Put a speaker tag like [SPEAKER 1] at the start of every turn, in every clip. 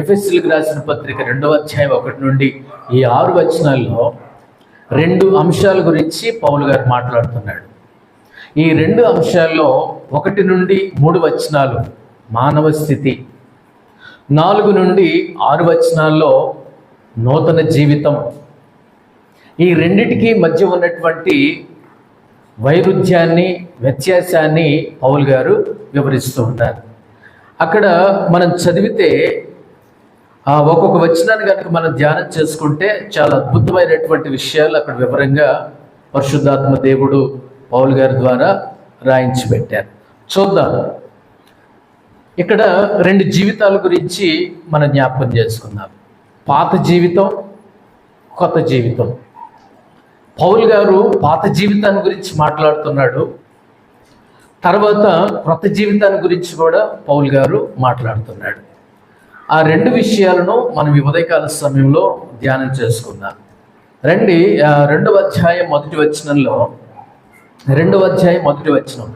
[SPEAKER 1] ఎఫెసీయులకు రాసిన పత్రిక 2వ అధ్యాయం 1 నుండి ఈ 6 వచనాల్లో 2 అంశాల గురించి పౌలు గారు మాట్లాడుతున్నాడు. ఈ 2 అంశాల్లో 1 నుండి 3 వచనాలు మానవ స్థితి, 4 నుండి 6 వచనాల్లో నూతన జీవితం. ఈ రెండిటికి మధ్య ఉన్నటువంటి వైరుధ్యాన్ని, వ్యత్యాసాన్ని పౌలు గారు వివరిస్తూ ఉంటారు. అక్కడ మనం చదివితే ఒక్కొక్క వచనాన్ని కనుక మనం ధ్యానం చేసుకుంటే చాలా అద్భుతమైనటువంటి విషయాలు అక్కడ వివరంగా పరిశుద్ధాత్మ దేవుడు పౌలు గారి ద్వారా రాయించి పెట్టారు. చూద్దాం. ఇక్కడ 2 జీవితాల గురించి మనం జ్ఞాపకం చేసుకుందాం. పాత జీవితం, కొత్త జీవితం. పౌలు గారు పాత జీవితాన్ని గురించి మాట్లాడుతున్నాడు. తర్వాత కొత్త జీవితాన్ని గురించి కూడా పౌలు గారు మాట్లాడుతున్నాడు. ఆ 2 విషయాలను మనం ఈ ఉదయకాల సమయంలో ధ్యానం చేసుకుందాం. రండి, 2వ అధ్యాయం 1వ వచనంలో, 2వ అధ్యాయం 1వ వచనం,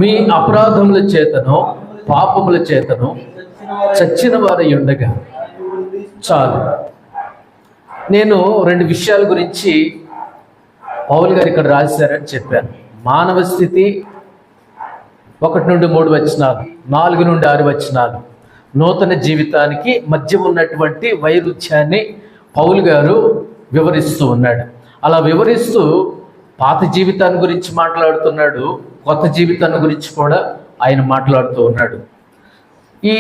[SPEAKER 1] మీ అపరాధముల చేతను పాపముల చేతను చచ్చిన వారై ఉండగా చాలు. నేను 2 విషయాల గురించి పౌలు గారు ఇక్కడ రాశారని చెప్పాను. మానవ స్థితి 1 నుండి 3 వచనాలు, 4 నుండి 6 వచనాలు, నూతన జీవితానికి మధ్య ఉన్నటువంటి వైరుధ్యాన్ని పౌలు గారు వివరిస్తూ ఉన్నాడు. అలా వివరిస్తూ పాత జీవితాన్ని గురించి మాట్లాడుతున్నాడు, కొత్త జీవితాన్ని గురించి కూడా ఆయన మాట్లాడుతూ ఉన్నాడు. ఈ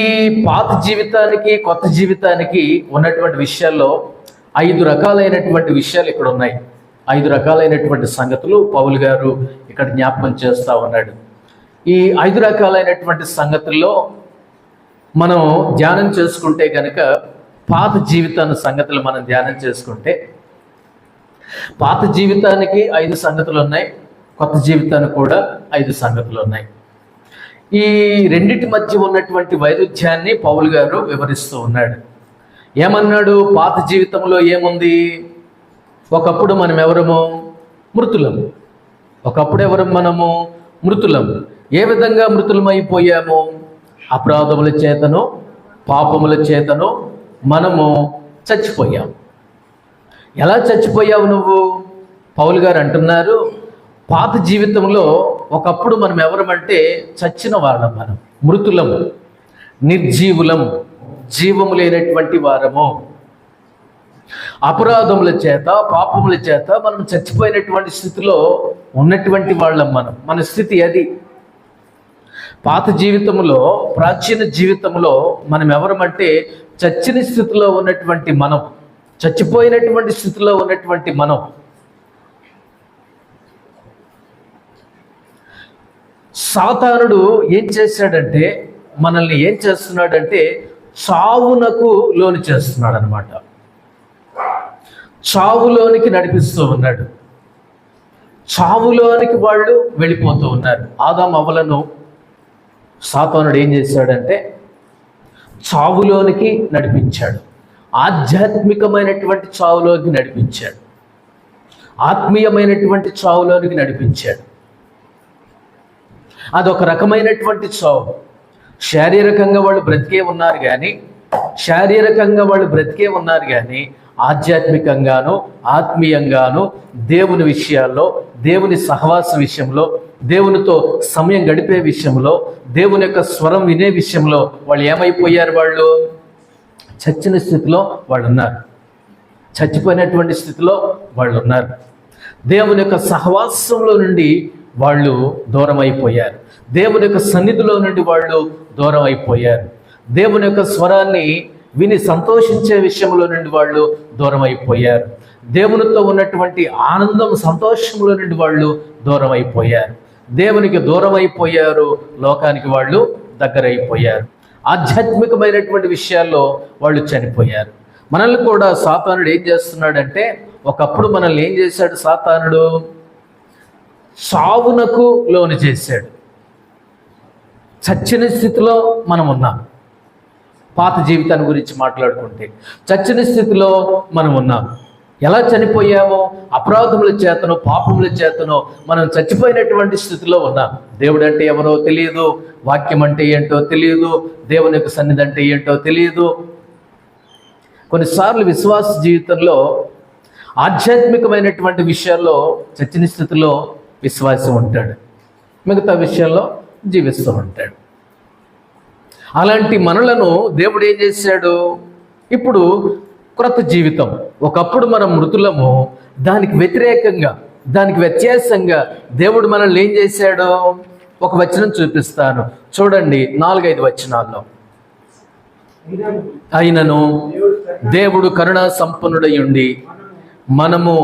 [SPEAKER 1] పాత జీవితానికి కొత్త జీవితానికి ఉన్నటువంటి విషయాల్లో 5 రకాలైనటువంటి విషయాలు ఇక్కడ ఉన్నాయి. 5 రకాలైనటువంటి సంగతులు పౌలు గారు ఇక్కడ జ్ఞాపకం చేస్తూ ఉన్నాడు. ఈ 5 రకాలైనటువంటి సంగతుల్లో మనం ధ్యానం చేసుకుంటే కనుక, పాత జీవితాన్ని సంగతులు మనం ధ్యానం చేసుకుంటే, పాత జీవితానికి 5 సంగతులు ఉన్నాయి, కొత్త జీవితానికి కూడా 5 సంగతులు ఉన్నాయి. ఈ రెండిటి మధ్య ఉన్నటువంటి వైరుధ్యాన్ని పౌలు గారు వివరిస్తూ ఉన్నాడు. ఏమన్నాడు? పాత జీవితంలో ఏముంది? ఒకప్పుడు మనం ఎవరము? మృతులము. ఒకప్పుడు ఎవరం మనము? మృతులము. ఏ విధంగా మృతులమైపోయాము? అపరాధముల చేతను పాపముల చేతను మనము చచ్చిపోయాము. ఎలా చచ్చిపోయావు నువ్వు? పౌలు గారు అంటున్నారు, పాత జీవితంలో ఒకప్పుడు మనం ఎవరమంటే చచ్చిన వాళ్ళం, మనం మృతులము, నిర్జీవులము, జీవము లేనటువంటి వారము. అపరాధముల చేత పాపముల చేత మనం చచ్చిపోయినటువంటి స్థితిలో ఉన్నటువంటి వాళ్ళం. మన స్థితి అది. పాత జీవితంలో, ప్రాచీన జీవితంలో మనం ఎవరమంటే చచ్చిన స్థితిలో ఉన్నటువంటి మనం, చచ్చిపోయినటువంటి స్థితిలో ఉన్నటువంటి మనం. సాతానుడు ఏం చేశాడంటే, మనల్ని ఏం చేస్తున్నాడంటే చావునకు లోను చేస్తున్నాడు అనమాట. చావులోనికి నడిపిస్తూ ఉన్నాడు. చావులోనికి వాళ్ళు వెళ్ళిపోతూ ఉన్నారు. ఆదాము అవ్వలను సాతానుడు ఏం చేశాడంటే చావులోనికి నడిపించాడు. ఆధ్యాత్మికమైనటువంటి చావులోకి నడిపించాడు, ఆత్మీయమైనటువంటి చావులోనికి నడిపించాడు. అదొక రకమైనటువంటి చావు. శారీరకంగా వాళ్ళు బ్రతికే ఉన్నారు కానీ ఆధ్యాత్మికంగాను ఆత్మీయంగాను దేవుని విషయాల్లో, దేవుని సహవాస విషయంలో, దేవునితో సమయం గడిపే విషయంలో, దేవుని యొక్క స్వరం వినే విషయంలో వాళ్ళు ఏమైపోయారు? వాళ్ళు చచ్చిన స్థితిలో వాళ్ళు ఉన్నారు, చచ్చిపోయినటువంటి స్థితిలో వాళ్ళు ఉన్నారు. దేవుని యొక్క సహవాసంలో నుండి వాళ్ళు దూరం అయిపోయారు. దేవుని యొక్క సన్నిధిలో నుండి వాళ్ళు దూరం అయిపోయారు. దేవుని యొక్క స్వరాన్ని విని సంతోషించే విషయంలో నుండి వాళ్ళు దూరం అయిపోయారు. దేవునితో ఉన్నటువంటి ఆనందం, సంతోషంలో నుండి వాళ్ళు దూరం అయిపోయారు. దేవునికి దూరం అయిపోయారు, లోకానికి వాళ్ళు దగ్గరైపోయారు. ఆధ్యాత్మికమైనటువంటి విషయాల్లో వాళ్ళు చనిపోయారు. మనల్ని కూడా సాతానుడు ఏం చేస్తున్నాడంటే, ఒకప్పుడు మనల్ని ఏం చేశాడు? సాతానుడు చావునకు లోను చేశాడు. చచ్చిన స్థితిలో మనం ఉన్నాం. పాత జీవితాన్ని గురించి మాట్లాడుకుంటే చచ్చిన స్థితిలో మనం ఉన్నాం. ఎలా చనిపోయామో అపరాధముల చేతనో పాపముల చేతనో మనం చచ్చిపోయినటువంటి స్థితిలో ఉన్నాం. దేవుడు అంటే ఎవరో తెలియదు, వాక్యం అంటే ఏంటో తెలియదు, దేవుని యొక్క సన్నిధి అంటే ఏంటో తెలియదు. కొన్నిసార్లు విశ్వాస జీవితంలో ఆధ్యాత్మికమైనటువంటి విషయాల్లో చచ్చిన స్థితిలో విశ్వాసం ఉంటాడు, మిగతా విషయాల్లో జీవిస్తూ ఉంటాడు. అలాంటి మనలను దేవుడు ఏం చేశాడు? ఇప్పుడు క్రొత్త జీవితం. ఒకప్పుడు మనం మృతులము, దానికి వ్యతిరేకంగా, దానికి వ్యత్యాసంగా దేవుడు మనల్ని ఏం చేశాడు? ఒక వచనం చూపిస్తాను, చూడండి. 4-5 వచనాల్లో. అయినను దేవుడు కరుణా సంపన్నుడై ఉండి మనము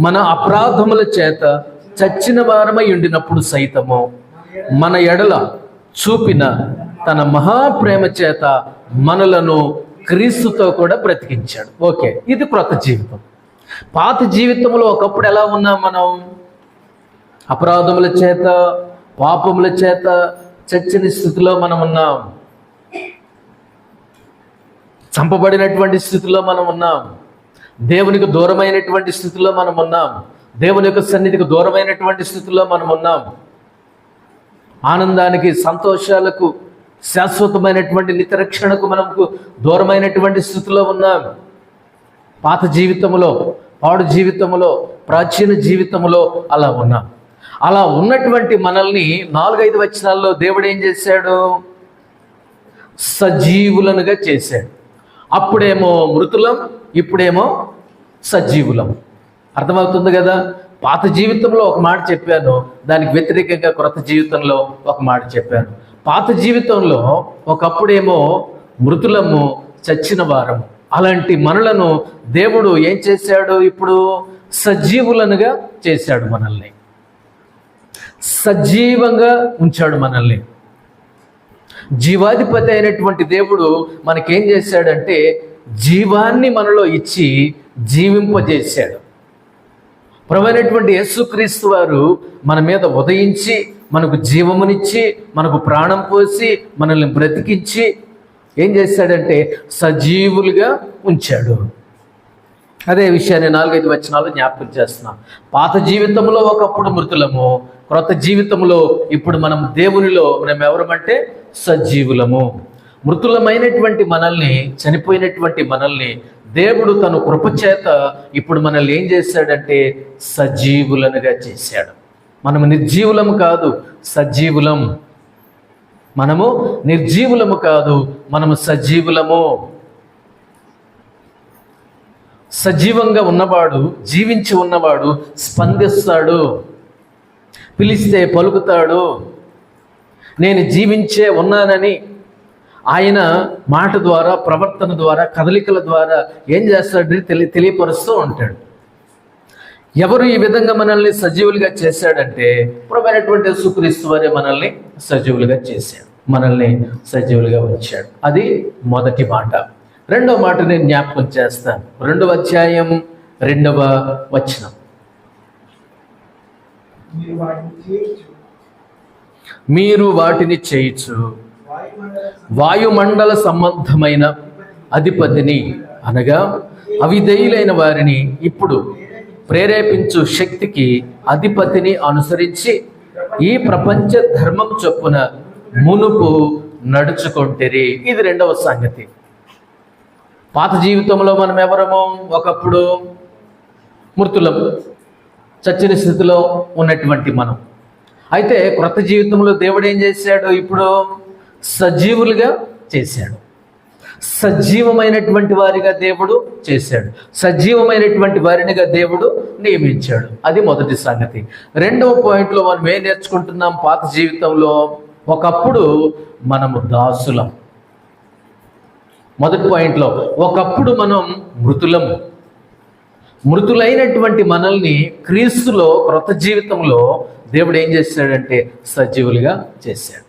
[SPEAKER 1] మన అపరాధముల చేత చచ్చిన వారమై ఉండినప్పుడు సైతము మన ఎడల చూపిన తన మహాప్రేమ చేత మనలను క్రీస్తుతో కూడా బ్రతికించాడు. ఓకే, ఇది క్రొత్త జీవితం. పాత జీవితంలో ఒకప్పుడు ఎలా ఉన్నాం మనం? అపరాధముల చేత పాపముల చేత చచ్చిన స్థితిలో మనం ఉన్నాం, చంపబడినటువంటి స్థితిలో మనం ఉన్నాం, దేవునికి దూరమైనటువంటి స్థితిలో మనం ఉన్నాం, దేవుని యొక్క సన్నిధికి దూరమైనటువంటి స్థితిలో మనం ఉన్నాం. ఆనందానికి, సంతోషాలకు, శాశ్వతమైనటువంటి నిత్యరక్షణకు మనకు దూరమైనటువంటి స్థితిలో ఉన్నాం. పాత జీవితంలో, పాడు జీవితంలో, ప్రాచీన జీవితంలో అలా ఉన్నాం. అలా ఉన్నటువంటి మనల్ని 4-5 వచనాల్లో దేవుడు ఏం చేశాడు? సజీవులనుగా చేశాడు. అప్పుడేమో మృతులం, ఇప్పుడేమో సజీవులం. అర్థమవుతుంది కదా? పాత జీవితంలో ఒక మాట చెప్పాను, దానికి వ్యతిరేకంగా క్రొత్త జీవితంలో ఒక మాట చెప్పాను. పాత జీవితంలో ఒకప్పుడేమో మృతులము, చచ్చిన వారము. అలాంటి మనలను దేవుడు ఏం చేశాడు? ఇప్పుడు సజీవులనుగా చేశాడు. మనల్ని సజీవంగా ఉంచాడు. మనల్ని జీవాధిపతి అయినటువంటి దేవుడు మనకేం చేశాడంటే జీవాన్ని మనలో ఇచ్చి జీవింపజేశాడు. ప్రభువైనటువంటి యేసుక్రీస్తు వారు మన మీద ఉదయించి మనకు జీవమునిచ్చి మనకు ప్రాణం పోసి మనల్ని బ్రతికించి ఏం చేశాడంటే సజీవులుగా ఉంచాడు. అదే విషయాన్ని 4-5 వచనాలు జ్ఞాపకం చేస్తున్నాం. పాత జీవితంలో ఒకప్పుడు మృతులము, క్రొత్త జీవితంలో ఇప్పుడు మనం దేవునిలో మనం ఎవరమంటే సజీవులము. మృతులమైనటువంటి మనల్ని, చనిపోయినటువంటి మనల్ని దేవుడు తన కృపచేత ఇప్పుడు మనల్ని ఏం చేశాడంటే సజీవులనుగా చేశాడు. మనము నిర్జీవులము కాదు, సజీవులం. మనము నిర్జీవులము కాదు, మనము సజీవులము. సజీవంగా ఉన్నవాడు, జీవించి ఉన్నవాడు స్పందిస్తాడు, పిలిస్తే పలుకుతాడు. నేను జీవించే ఉన్నానని ఆయన మాట ద్వారా, ప్రవర్తన ద్వారా, కదలికల ద్వారా ఏం చేస్తాడని తెలియపరుస్తూ ఉంటాడు. ఎవరు ఈ విధంగా మనల్ని సజీవులుగా చేశాడంటే ప్రభువైనటువంటి యేసుక్రీస్తు వారే మనల్ని సజీవులుగా చేశాడు, మనల్ని సజీవులుగా ఉంచాడు. అది మొదటి మాట. రెండవ మాట నేను జ్ఞాపకం చేస్తాను. 2వ అధ్యాయం 2వ వచనం. మీరు వాటిని చేయించు వాయుమండల సంబంధమైన అధిపతిని, అనగా అవిధేయులైన వారిని ఇప్పుడు ప్రేరేపించు శక్తికి అధిపతిని అనుసరించి ఈ ప్రపంచ ధర్మం చొప్పున మునుపు నడుచుకుంటేరి. ఇది రెండవ సంగతి. పాత జీవితంలో మనం ఎవరము? ఒకప్పుడు మృతులం, చచ్చిన స్థితిలో ఉన్నటువంటి మనం. అయితే క్రొత్త జీవితంలో దేవుడు ఏం చేశాడు? ఇప్పుడు సజీవులుగా చేశాడు. సజీవమైనటువంటి వారిగా దేవుడు చేశాడు. సజీవమైనటువంటి వారినిగా దేవుడు నియమించాడు. అది మొదటి సంగతి. రెండవ పాయింట్లో మనం ఏం నేర్చుకుంటున్నాం? పాత జీవితంలో ఒకప్పుడు మనము దాసులం. మొదటి పాయింట్లో ఒకప్పుడు మనం మృతులము. మృతులైనటువంటి మనల్ని క్రీస్తులో క్రొత్త జీవితంలో దేవుడు ఏం చేశాడంటే సజీవులుగా చేశాడు.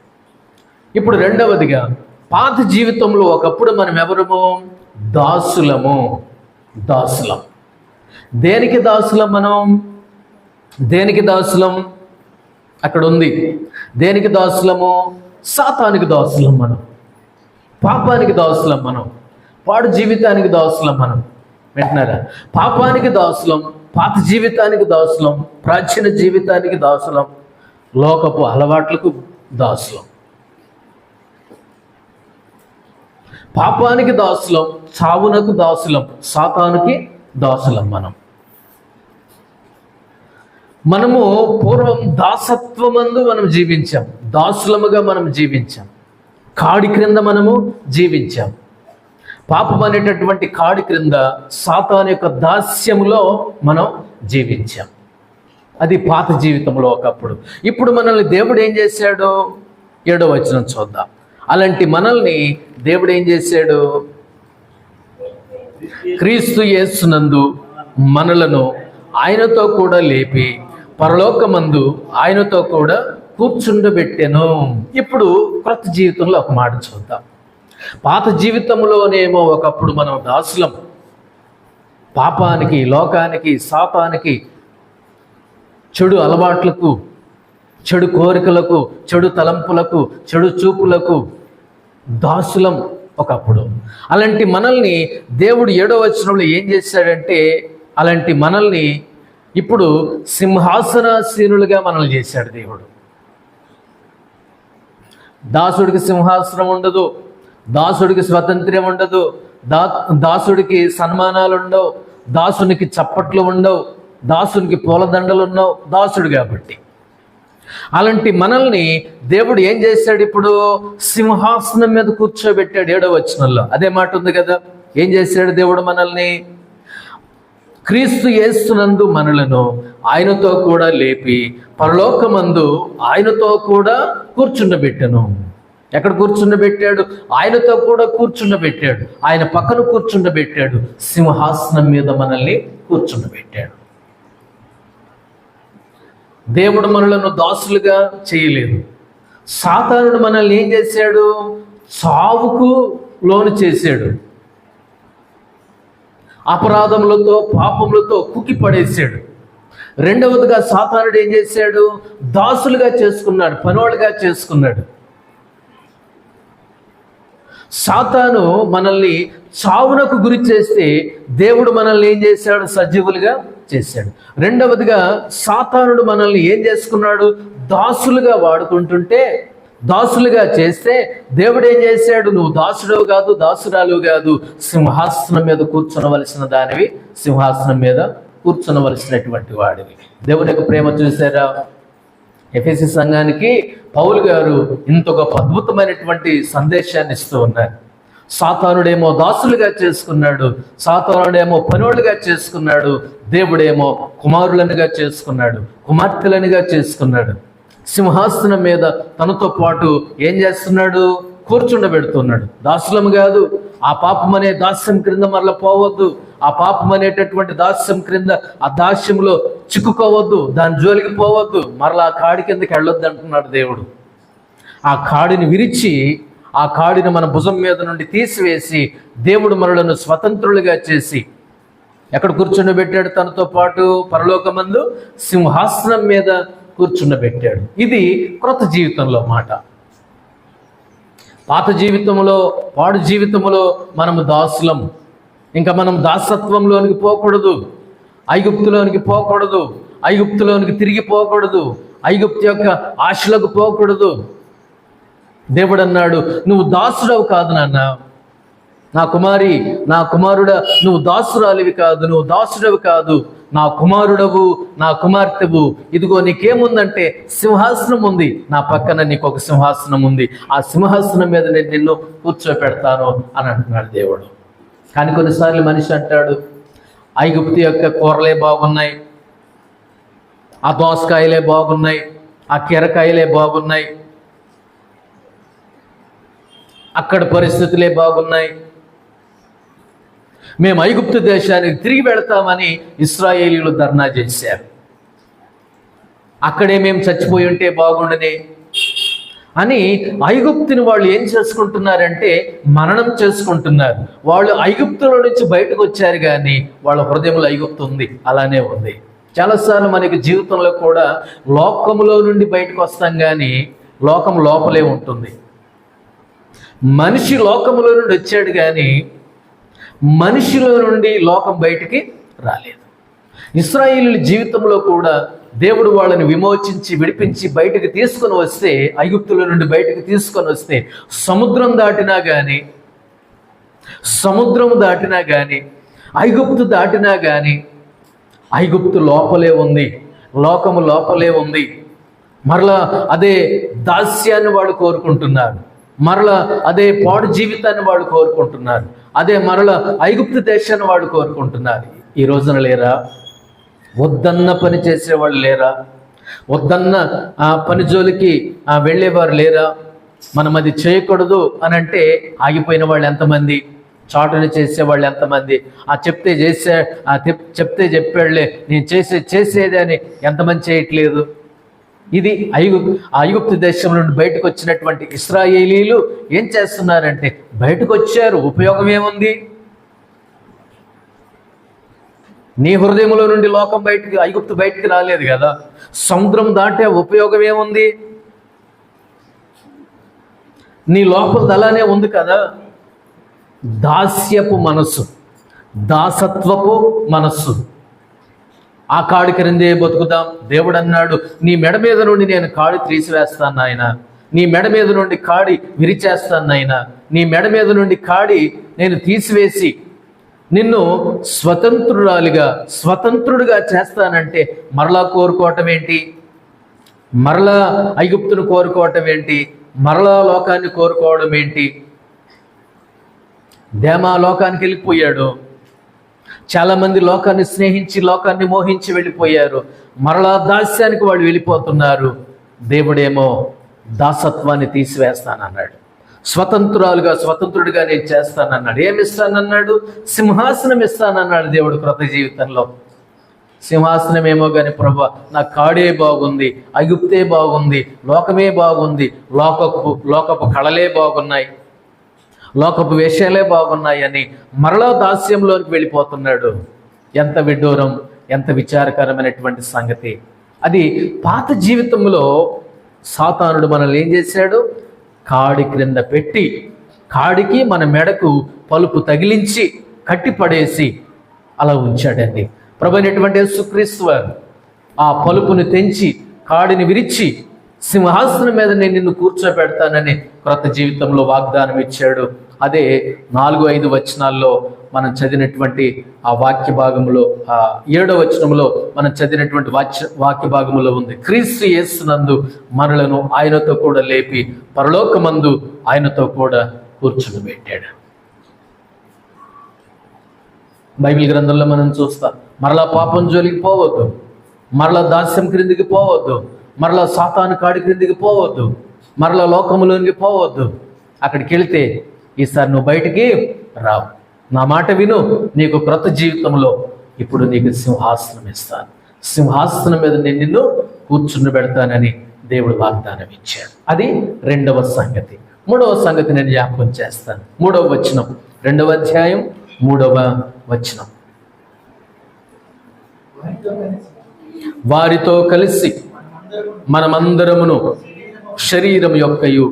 [SPEAKER 1] ఇప్పుడు రెండవదిగా, పాత జీవితంలో ఒకప్పుడు మనం ఎవరము? దాసులము. దాసులం. దేనికి దాసులం మనం? దేనికి దాసులం? అక్కడ ఉంది. దేనికి దాసులము? సాతానికి దాసులం మనం, పాపానికి దాసులం మనం, పాడు జీవితానికి దాసులం మనం. వింటున్నారా? పాపానికి దాసులం, పాత జీవితానికి దాసులం, ప్రాచీన జీవితానికి దాసులం, లోకపు అలవాట్లకు దాసులం. పాపానికి దాసులం, చావునకు దాసులం, సాతానుకి దాసులం. మనము పూర్వం దాసత్వమందు మనం జీవించాం, దాసులముగా మనం జీవించాం, కాడి క్రింద మనము జీవించాం. పాపం అనేటటువంటి కాడి క్రింద సాతాను యొక్క దాస్యములో మనం జీవించాం. అది పాత జీవితంలో ఒకప్పుడు. ఇప్పుడు మనల్ని దేవుడు ఏం చేశాడు? 7వ వచనం చూద్దాం. అలాంటి మనల్ని దేవుడు ఏం చేశాడు? క్రీస్తు యేసునందు మనలను ఆయనతో కూడా లేపి పరలోకమందు ఆయనతో కూడా కూర్చుండబెట్టెను. ఇప్పుడు క్రొత్త జీవితంలో ఒక మాట చూద్దాం. పాత జీవితంలోనేమో ఒకప్పుడు మనం దాసులం, పాపానికి, లోకానికి, శాపానికి, చెడు అలవాట్లకు, చెడు కోరికలకు, చెడు తలంపులకు, చెడు చూపులకు దాసులం ఒకప్పుడు. అలాంటి మనల్ని దేవుడు 7వ వచనంలో ఏం చేశాడంటే, అలాంటి మనల్ని ఇప్పుడు సింహాసనాసీనులుగా మనల్ని చేశాడు దేవుడు. దాసుడికి సింహాసనం ఉండదు, దాసుడికి స్వాతంత్ర్యం ఉండదు, దాసుడికి సన్మానాలు ఉండవు, దాసునికి చప్పట్లు ఉండవు, దాసునికి పూలదండలు ఉండవు, దాసుడు కాబట్టి. అలాంటి మనల్ని దేవుడు ఏం చేశాడు? ఇప్పుడు సింహాసనం మీద కూర్చోబెట్టాడు. 7వ వచనంలో అదే మాట ఉంది కదా. ఏం చేశాడు దేవుడు? మనల్ని క్రీస్తు యేసునందు మనలను ఆయనతో కూడా లేపి పరలోకమందు ఆయనతో కూడా కూర్చుండబెట్టెను. ఎక్కడ కూర్చుండబెట్టాడు? ఆయనతో కూడా కూర్చుండబెట్టాడు. ఆయన పక్కన కూర్చుండబెట్టాడు. సింహాసనం మీద మనల్ని కూర్చుండబెట్టాడు. దేవుడు మనలను దాసులుగా చేయలేదు. సాతానుడు మనల్ని ఏం చేశాడు? చావుకు లోను చేశాడు. అపరాధములతో, పాపములతో కుక్కి పడేశాడు. రెండవదిగా సాతానుడు ఏం చేశాడు? దాసులుగా చేసుకున్నాడు, పనోళ్ళుగా చేసుకున్నాడు. సాతాను మనల్ని చావునకు గురి చేస్తే దేవుడు మనల్ని ఏం చేశాడు? సజీవులుగా చేశాడు. రెండవదిగా సాతానుడు మనల్ని ఏం చేసుకున్నాడు? దాసులుగా వాడుకుంటుంటే, దాసులుగా చేస్తే దేవుడు ఏం చేశాడు? నువ్వు దాసుడవు కాదు, దాసురాలు కాదు, సింహాసనం మీద కూర్చునవలసిన దానివి, సింహాసనం మీద కూర్చునవలసినటువంటి వాడివి. దేవుని యొక్క ప్రేమ చూసారా? ఎఫెసీ సంఘానికి పౌలు గారు ఇంత గొప్ప అద్భుతమైనటువంటి సందేశాన్ని ఇస్తూ ఉన్నారు. సాతానుడేమో దాసులుగా చేసుకున్నాడు, సాతానుడేమో పనోళ్ళుగా చేసుకున్నాడు, దేవుడేమో కుమారులనుగా చేసుకున్నాడు, కుమార్తెలనుగా చేసుకున్నాడు. సింహాసనం మీద తనతో పాటు ఏం చేస్తున్నాడు? కూర్చుండబెడుతున్నాడు. దాసులం కాదు, ఆ పాపం అనే దాస్యం క్రింద మరలా పోవద్దు, ఆ పాపం అనేటటువంటి దాస్యం క్రింద, ఆ దాస్యంలో చిక్కుకోవద్దు, దాని జోలికి పోవద్దు, మరలా ఆ కాడి కిందకి వెళ్ళొద్దు అంటున్నాడు దేవుడు. ఆ కాడిని విరిచి, ఆ కాడిని మన భుజం మీద నుండి తీసివేసి దేవుడు మనలను స్వతంత్రులుగా చేసి ఎక్కడ కూర్చుండబెట్టాడు? తనతో పాటు పరలోకమందు సింహాసనం మీద కూర్చుండబెట్టాడు. ఇది క్రొత్త జీవితంలో మాట. పాత జీవితంలో, పాడు జీవితంలో మనము దాసులం. ఇంకా మనం దాసత్వంలోనికి పోకూడదు, ఐగుప్తులోనికి పోకూడదు, ఐగుప్తులోనికి తిరిగిపోకూడదు, ఐగుప్తు యొక్క ఆశలకు పోకూడదు. దేవుడు అన్నాడు, నువ్వు దాసుడవు కాదు నాన్న, నా కుమారి, నా కుమారుడా, నువ్వు దాసురాలివి కాదు, నువ్వు దాసుడవి కాదు, నా కుమారుడవు, నా కుమార్తెవు. ఇదిగో నీకేముందంటే సింహాసనం ఉంది, నా పక్కన నీకు ఒక సింహాసనం ఉంది, ఆ సింహాసనం మీద నేను నిన్ను కూర్చోపెడతాను అని అంటున్నాడు దేవుడు. కానీ కొన్నిసార్లు మనిషి అంటాడు, ఐగుప్తు యొక్క కూరలే బాగున్నాయి, ఆ దోసకాయలే బాగున్నాయి, ఆ కీరకాయలే బాగున్నాయి, అక్కడ పరిస్థితులే బాగున్నాయి, మేము ఐగుప్తు దేశానికి తిరిగి వెళతామని ఇశ్రాయేలీయులు ధర్నా చేశారు. అక్కడే మేము చచ్చిపోయి ఉంటే బాగుండనే అని ఐగుప్తుని వాళ్ళు ఏం చేసుకుంటున్నారంటే మననం చేసుకుంటున్నారు. వాళ్ళు ఐగుప్తులో నుంచి బయటకు వచ్చారు, కానీ వాళ్ళ హృదయంలో ఐగుప్తు ఉంది, అలానే ఉంది. చాలాసార్లు మనకి జీవితంలో కూడా లోకములో నుండి బయటకు వస్తాం, కానీ లోకం లోపలే ఉంటుంది. మనిషి లోకములో నుండి వచ్చాడు, కానీ మనిషిలో నుండి లోకం బయటికి రాలేదు. ఇశ్రాయేలీయుల జీవితంలో కూడా దేవుడు వాళ్ళని విమోచించి విడిపించి బయటకు తీసుకొని వస్తే, ఐగుప్తుల నుండి బయటకు తీసుకొని వస్తే సముద్రం దాటినా కానీ ఐగుప్తు దాటినా కానీ ఐగుప్తు లోపలే ఉంది, లోకము లోపలే ఉంది. మరలా అదే దాస్యాన్ని వాళ్ళు కోరుకుంటున్నారు, మరలా అదే పాడు జీవితాన్ని వాళ్ళు కోరుకుంటున్నారు, అదే మరలా ఐగుప్తు దేశాన్ని వాళ్ళు కోరుకుంటున్నారు. ఈ రోజున లేరా? వద్దన్న పని చేసేవాళ్ళు లేరా? వద్దన్న పని జోలికి వెళ్ళేవారు లేరా? మనం అది చేయకూడదు అని అంటే ఆగిపోయిన వాళ్ళు ఎంతమంది? చాటుని చేసేవాళ్ళు ఎంతమంది? చెప్తే చెప్పాడులే, నేను చేసేది అని ఎంతమంది చేయట్లేదు? ఇది ఐగుప్తు దేశం నుండి బయటకు వచ్చినటువంటి ఇశ్రాయేలీలు ఏం చేస్తున్నారంటే, బయటకు వచ్చారు, ఉపయోగం ఏముంది? నీ హృదయంలో నుండి లోకం బయటికి, ఐగుప్తు బయటికి రాలేదు కదా. సముద్రం దాటే ఉపయోగం ఏముంది? నీ లోపల అలానే ఉంది కదా. దాస్యపు మనస్సు, దాసత్వపు మనస్సు. ఆ కాడి క్రిందే బతుకుదాం. దేవుడు అన్నాడు, నీ మెడ మీద నుండి నేను కాడి తీసివేస్తాను నాయన, నీ మెడ మీద నుండి కాడి విరిచేస్తాను నాయన, నీ మెడ మీద నుండి కాడి నేను తీసివేసి నిన్ను స్వతంత్రుడిగా చేస్తానంటే మరలా కోరుకోవటం ఏంటి? మరలా ఐగుప్తును కోరుకోవటం ఏంటి? మరలా లోకాన్ని కోరుకోవడం ఏంటి? దేమా లోకానికి వెళ్ళిపోయాడు. చాలామంది లోకాన్ని స్నేహించి లోకాన్ని మోహించి వెళ్ళిపోయారు. మరలా దాస్యానికి వాళ్ళు వెళ్ళిపోతున్నారు. దేవుడేమో దాసత్వాన్ని తీసివేస్తానన్నాడు, స్వతంత్రుడిగా నేను చేస్తానన్నాడు. ఏమి ఇస్తానన్నాడు? సింహాసనం ఇస్తానన్నాడు దేవుడు క్రొత్త జీవితంలో. సింహాసనం ఏమో కానీ ప్రభు, నా కాడే బాగుంది, ఐగుప్తే బాగుంది, లోకమే బాగుంది, లోకపు కళలే బాగున్నాయి, లోకపు వేషాలే బాగున్నాయి అని మరలా దాస్యంలోకి వెళ్ళిపోతున్నాడు. ఎంత విడ్డూరం, ఎంత విచారకరమైనటువంటి సంగతి. అది పాత జీవితంలో సాతానుడు మనల్ని ఏం చేశాడు? కాడి క్రింద పెట్టి, కాడికి మన మెడకు పలుపు తగిలించి కట్టిపడేసి అలా ఉంచాడండి. ప్రభు అయినటువంటి యేసుక్రీస్తు వారు ఆ పలుపుని తెంచి కాడిని విరిచి సింహాసనం మీద నేను నిన్ను కూర్చోబెడతానని క్రొత్త జీవితంలో వాగ్దానం ఇచ్చాడు. అదే 4-5 వచనాల్లో మనం చదివినటువంటి ఆ వాక్య భాగంలో, 7వ వచనంలో మనం చదివినటువంటి వాక్య భాగంలో ఉంది. క్రీస్తు యేసునందు మనలను ఆయనతో కూడా లేపి పరలోకమందు ఆయనతో కూడా కూర్చునిబెట్టాడు. బైబిల్ గ్రంథంలో మనం చూస్తాం, మరలా పాపం జోలికి పోవద్దు, మరలా దాస్యం క్రిందికి పోవద్దు, మరలా సాతాను కాడి క్రిందికి పోవద్దు, మరలా లోకములోనికి పోవద్దు. అక్కడికి వెళితే ఈసారి నువ్వు బయటికి రావు. నా మాట విను, నీకు క్రొత్త జీవితంలో ఇప్పుడు నీకు సింహాసనం ఇస్తాను, సింహాసనం మీద నేను నిన్ను కూర్చుండబెడతానని దేవుడు వాగ్దానం ఇచ్చాడు. అది 2వ సంగతి. 3వ సంగతి నేను జ్ఞాపకం చేస్తాను. 3వ వచనం, 2వ అధ్యాయం 3వ వచనం. వారితో కలిసి మనమందరమును శరీరం యొక్కయు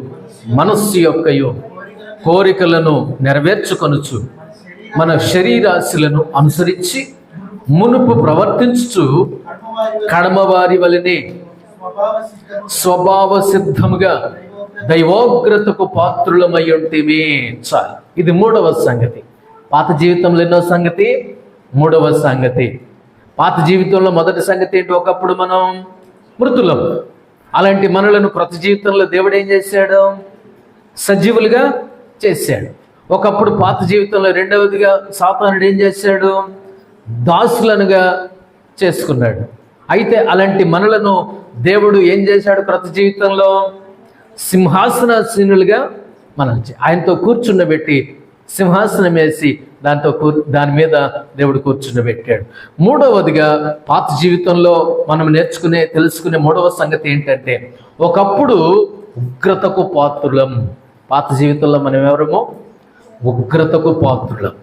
[SPEAKER 1] మనస్సు యొక్కయు కోరికలను నెరవేర్చుకొనుచు మన శరీరాశులను అనుసరించి మునుపు ప్రవర్తించుచు కడమవారి వలనే స్వభావ సిద్ధముగా దైవోగ్రతకు పాత్రులమై ఉంటిమి. చాలు. ఇది 3వ సంగతి. పాత జీవితంలో ఎన్నో సంగతి? 3వ సంగతి. పాత జీవితంలో మొదటి సంగతి ఏంటి? ఒకప్పుడు మనం మృతులం. అలాంటి మనలను క్రొత్త జీవితంలో దేవుడు ఏం చేశాడు? సజీవులుగా చేశాడు. ఒకప్పుడు పాత జీవితంలో రెండవదిగా సాతానుడు ఏం చేశాడు? దాసులనుగా చేసుకున్నాడు. అయితే అలాంటి మనలను దేవుడు ఏం చేశాడు? క్రొత్త జీవితంలో సింహాసనాసీనులుగా ఆయనతో కూర్చుండబెట్టి సింహాసనం వేసి దాని మీద దేవుడు కూర్చుండబెట్టాడు. 3వదిగా పాత జీవితంలో మనం తెలుసుకునే 3వ సంగతి ఏంటంటే, ఒకప్పుడు ఉగ్రతకు పాత్రులం. పాత జీవితంలో మనం ఎవరమో ఉగ్రతకు పాత్రులం.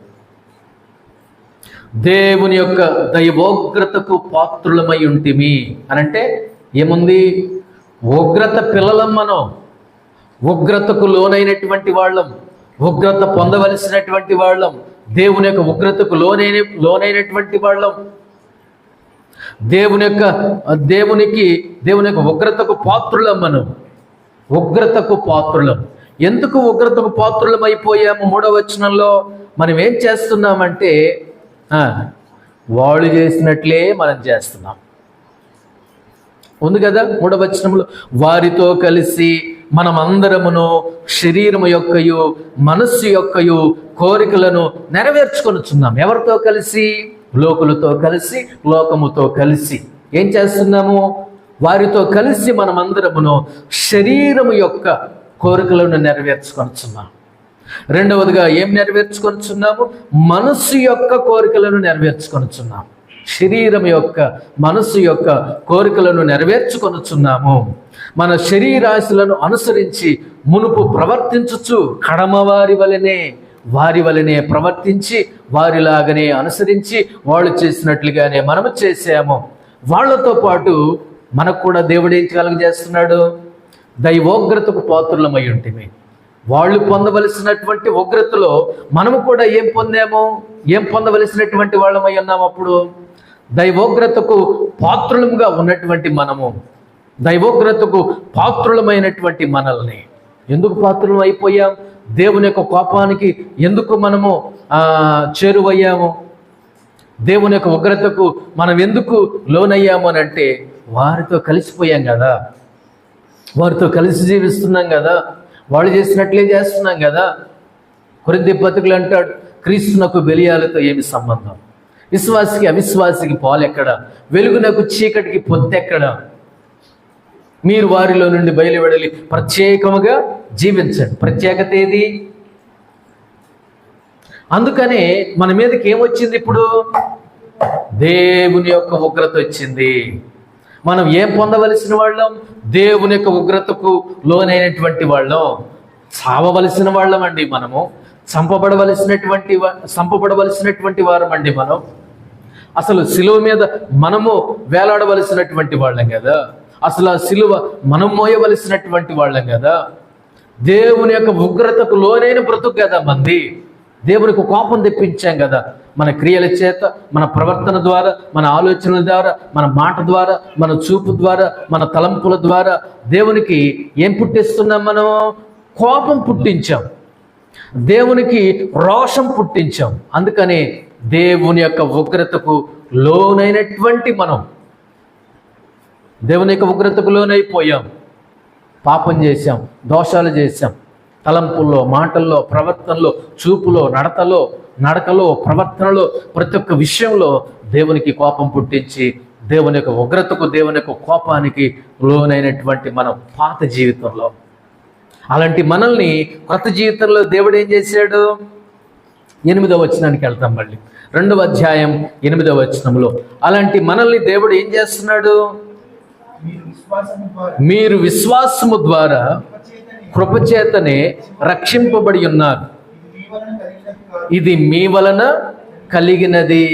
[SPEAKER 1] దేవుని యొక్క దైవోగ్రతకు పాత్రులమై ఉంటిమి అనంటే ఏముంది? ఉగ్రత పిల్లలం మనం. ఉగ్రతకు లోనైనటువంటి వాళ్ళం, ఉగ్రత పొందవలసినటువంటి వాళ్ళం, దేవుని యొక్క ఉగ్రతకు లోనైనటువంటి వాళ్ళం. దేవుని యొక్క ఉగ్రతకు పాత్రులం. మనం ఉగ్రతకు పాత్రులం. ఎందుకు ఉగ్రతకు పాత్రులం అయిపోయాము? 3వ వచనంలో మనం ఏం చేస్తున్నామంటే వాళ్ళు చేసినట్లే మనం చేస్తున్నాం. ఉంది కదా 3వ వచనంలో, వారితో కలిసి మనమందరమును శరీరము యొక్కయు మనస్సు యొక్కయు కోరికలను నెరవేర్చుకొనుచున్నాం. ఎవరితో కలిసి? లోకులతో కలిసి, లోకముతో కలిసి. ఏం చేస్తున్నాము? వారితో కలిసి మనమందరమును శరీరము యొక్క కోరికలను నెరవేర్చుకొనుచున్నాం. రెండవదిగా ఏం నెరవేర్చుకొనుచున్నాము? మనస్సు యొక్క కోరికలను నెరవేర్చుకొనుచున్నాం. శరీరం యొక్క, మనస్సు యొక్క కోరికలను నెరవేర్చుకొనుచున్నాము. మన శరీరాశులను అనుసరించి మునుపు ప్రవర్తించుచు కడమవారి వలనే ప్రవర్తించి వారిలాగానే అనుసరించి వాళ్ళు చేసినట్లుగానే మనము చేసాము. వాళ్ళతో పాటు మనకు కూడా దేవుడు ఏం కలుగజేస్తున్నాడు? దైవోగ్రతకు పాత్రులమై ఉంటిమి. వాళ్ళు పొందవలసినటువంటి ఉగ్రతలో మనము కూడా ఏం పొందాము? ఏం పొందవలసినటువంటి వాళ్ళమై ఉన్నాము? అప్పుడు దైవోగ్రతకు పాత్రులముగా ఉన్నటువంటి మనము, దైవోగ్రతకు పాత్రులమైనటువంటి మనల్ని ఎందుకు పాత్రులం అయిపోయాం? దేవుని యొక్క కోపానికి ఎందుకు మనము చేరువయ్యాము? దేవుని యొక్క ఉగ్రతకు మనం ఎందుకు లోనయ్యాము అని అంటే, వారితో కలిసిపోయాం కదా, వారితో కలిసి జీవిస్తున్నాం కదా, వాళ్ళు చేసినట్లే చేస్తున్నాం కదా. కొరింథీ పత్రికలో అంటాడు, క్రీస్తునకు బెలియాలతో ఏమి సంబంధం? విశ్వాసికి అవిశ్వాసికి పాలెక్కడ? వెలుగునకు చీకటికి పొత్తెక్కడ? మీరు వారిలో నుండి బయలువెడలి ప్రత్యేకముగా జీవించండి. ప్రత్యేకత ఏది? అందుకనే మన మీదకి ఏమొచ్చింది? ఇప్పుడు దేవుని యొక్క ఉగ్రత వచ్చింది. మనం ఏం పొందవలసిన వాళ్ళం? దేవుని యొక్క ఉగ్రతకు లోనైనటువంటి వాళ్ళం. చావవలసిన వాళ్ళం అండి మనము. చంపబడవలసినటువంటి వారం అండి మనం. అసలు సిలువ మీద మనము వేలాడవలసినటువంటి వాళ్ళం కదా. అసలు ఆ సిలువ మనం మోయవలసినటువంటి వాళ్ళం కదా. దేవుని యొక్క ఉగ్రతకు లోనైన బ్రతుకు కదా మంది. దేవునికి కోపం తెప్పించాం కదా, మన క్రియల చేత, మన ప్రవర్తన ద్వారా, మన ఆలోచనల ద్వారా, మన మాట ద్వారా, మన చూపు ద్వారా, మన తలంపుల ద్వారా దేవునికి ఏం పుట్టిస్తున్నాం? మనం కోపం పుట్టించాం, దేవునికి రోషం పుట్టించాం. అందుకని దేవుని యొక్క ఉగ్రతకు లోనైనటువంటి మనం దేవుని యొక్క ఉగ్రతకు లోనైపోయాం. పాపం చేశాం, దోషాలు చేశాం, తలంపుల్లో, మాటల్లో, ప్రవర్తనలో, చూపులో, నడకలో, ప్రవర్తనలో, ప్రతి ఒక్క విషయంలో దేవునికి కోపం పుట్టించి దేవుని యొక్క ఉగ్రతకు, దేవుని యొక్క కోపానికి లోనైనటువంటి మనం పాత జీవితంలో. అలాంటి మనల్ని కొత్త జీవితంలో దేవుడు ఏం చేశాడు? 8వ వచనానికి వెళ్తాం మళ్ళీ. 2వ అధ్యాయం 8వ వచనంలో అలాంటి మనల్ని దేవుడు ఏం చేస్తున్నాడు? మీరు విశ్వాసము ద్వారా కృపచేతనే రక్షింపబడి ఉన్నారు. ఇది మీ వలన కలిగినది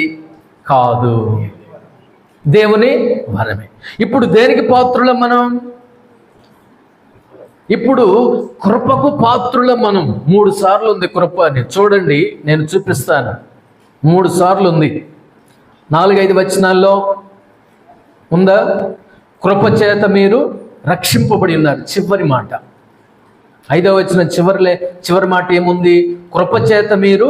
[SPEAKER 1] కాదు, దేవుని వరమే. ఇప్పుడు దేనికి పాత్రులం మనం? ఇప్పుడు కృపకు పాత్రులం మనం. 3 సార్లు ఉంది కృప అని. చూడండి, నేను చూపిస్తాను. 3 సార్లు ఉంది. 4-5 వచనాల్లో ఉందా? కృపచేత మీరు రక్షింపబడి ఉన్నారు. చివరి మాట 5వ వచనం చివరి మాట ఏముంది? కృపచేత మీరు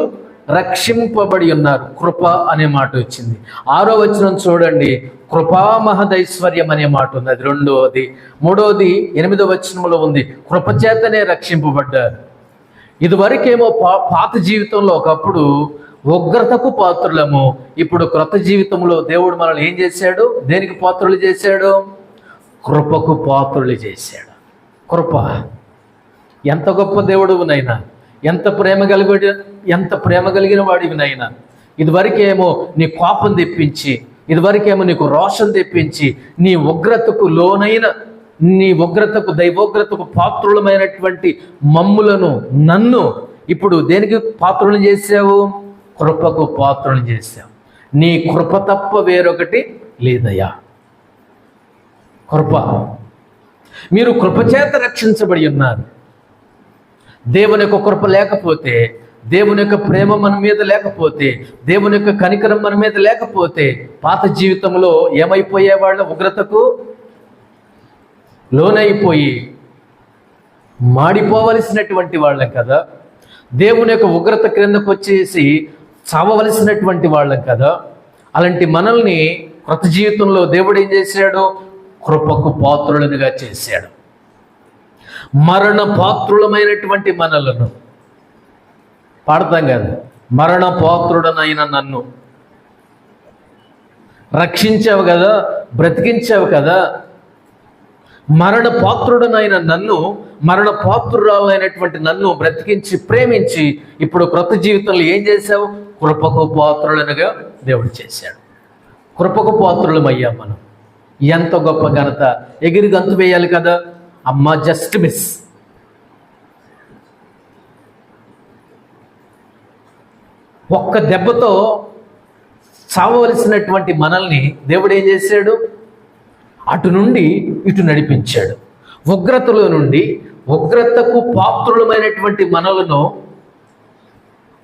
[SPEAKER 1] రక్షింపబడి ఉన్నారు. కృప అనే మాట వచ్చింది. 6వ వచనం చూడండి, కృపా మహదైశ్వర్యం అనే మాట ఉంది. అది 2వది. 3వది 8వ వచనంలో ఉంది, కృపచేతనే రక్షింపబడ్డారు. ఇదివరకేమో పాత జీవితంలో ఒకప్పుడు ఉగ్రతకు పాత్రులము. ఇప్పుడు క్రొత్త జీవితంలో దేవుడు మనల్ని ఏం చేశాడు? దేనికి పాత్రులు చేశాడు? కృపకు పాత్రులు చేశాడు. కృప ఎంత గొప్ప దేవుడునైనా, ఎంత ప్రేమ కలిగిన వాడివినైనా, ఇదివరకేమో నీ కోపం తెప్పించి, ఇదివరకేమో నీకు రోషం తెప్పించి, నీ ఉగ్రతకు లోనైన, నీ ఉగ్రతకు, దైవోగ్రతకు పాత్రులమైనటువంటి నన్ను ఇప్పుడు దేనికి పాత్రులు చేసావు? కృపకు పాత్రులు చేశావు. నీ కృప తప్ప వేరొకటి లేదయ్యా. కృప. మీరు కృపచేత రక్షించబడి ఉన్నారు. దేవుని యొక్క కృప లేకపోతే దేవుని యొక్క ప్రేమ మన మీద లేకపోతే, దేవుని యొక్క కనికరం మన మీద లేకపోతే పాత జీవితంలో ఏమైపోయేవాళ్ళం? ఉగ్రతకు లోనైపోయి మాడిపోవలసినటువంటి వాళ్ళం కదా. దేవుని యొక్క ఉగ్రత క్రిందకు వచ్చేసి చావవలసినటువంటి వాళ్ళం కదా. అలాంటి మనల్ని కృత జీవితంలో దేవుడు ఏం చేశాడు? కృపకు పాత్రులనుగా చేశాడు. మరణ పాత్రులమైనటువంటి మనలను పాడతాం కదా, మరణ పాత్రుడనైన నన్ను రక్షించావు కదా, బ్రతికించావు కదా. మరణ పాత్రుడనైన నన్ను, మరణ పాత్రురాలైనటువంటి నన్ను బ్రతికించి ప్రేమించి ఇప్పుడు క్రొత్త జీవితంలో ఏం చేశావు? కృపకు పాత్రులనుగా దేవుడు చేశాడు. కృపకు పాత్రులమయ్యాం మనం. ఎంత గొప్ప ఘనత! ఎగిరి గంతు వేయాలి కదా. అమ్మ జస్ట్ మిస్. ఒక్క దెబ్బతో చావవలసినటువంటి మనల్ని దేవుడు ఏం చేశాడు? అటు నుండి ఇటు నడిపించాడు. ఉగ్రతలో నుండి ఉగ్రతకు పాత్రులమైనటువంటి మనలను,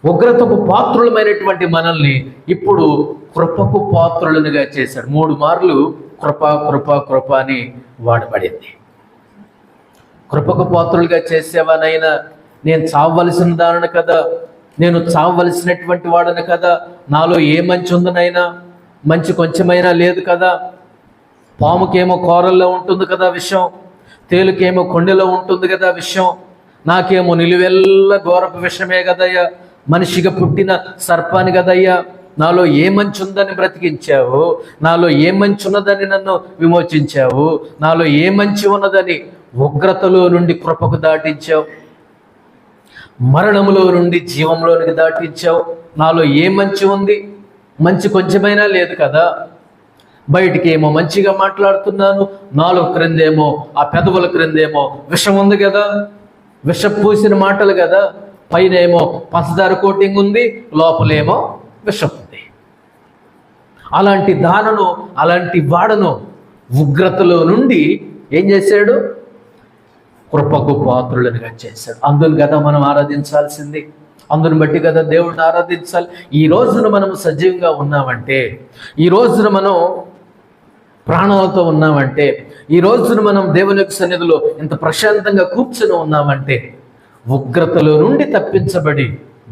[SPEAKER 1] ఉగ్రతకు పాత్రులమైనటువంటి మనల్ని ఇప్పుడు కృపకు పాత్రులనుగా చేశాడు. 3 మార్లు కృప కృప కృప అని వాడబడింది. కృపకు పాత్రులుగా చేసేవానైనా, నేను చావవలసిన దానను కదా, నేను చావవలసినటువంటి వాడను కదా, నాలో ఏ మంచి ఉందనైనా, మంచి కొంచెమైనా లేదు కదా. పాముకేమో కూరల్లో ఉంటుంది కదా విషం, తేలుకేమో కొండలో ఉంటుంది కదా విషం, నాకేమో నిలువెల్ల ఘోరపు విషమే కదయ్యా, మనిషిగా పుట్టిన సర్పాన్ని కదయ్యా. నాలో ఏ మంచి ఉందని బ్రతికించావు, నాలో ఏ మంచి ఉన్నదని నన్ను విమోచించావు, నాలో ఏ మంచి ఉన్నదని ఉగ్రతలో నుండి కృపకు దాటించావు, మరణములో నుండి జీవంలోనికి దాటించావు. నాలో ఏ మంచి ఉంది? మంచి కొంచెమైనా లేదు కదా. బయటికి ఏమో మంచిగా మాట్లాడుతున్నాను, నాలో క్రిందేమో, ఆ పెదవుల క్రిందేమో విషం ఉంది కదా, విషం పూసిన మాటలు కదా. పైన ఏమో పంచదార కోటింగ్ ఉంది, లోపలేమో విషం ఉంది. అలాంటి దానను, అలాంటి వాడను ఉగ్రతలో నుండి ఏం చేశాడు? కృపకు పాత్రులనుగా చేశాడు. అందును కదా మనం ఆరాధించాల్సింది, అందుని బట్టి కదా దేవుడిని ఆరాధించాలి. ఈ రోజున మనం సజీవంగా ఉన్నామంటే, ఈ రోజున మనం ప్రాణాలతో ఉన్నామంటే, ఈ రోజున మనం దేవుని యొక్క సన్నిధిలో ఇంత ప్రశాంతంగా కూర్చొని ఉన్నామంటే, ఉగ్రతలో నుండి తప్పించబడి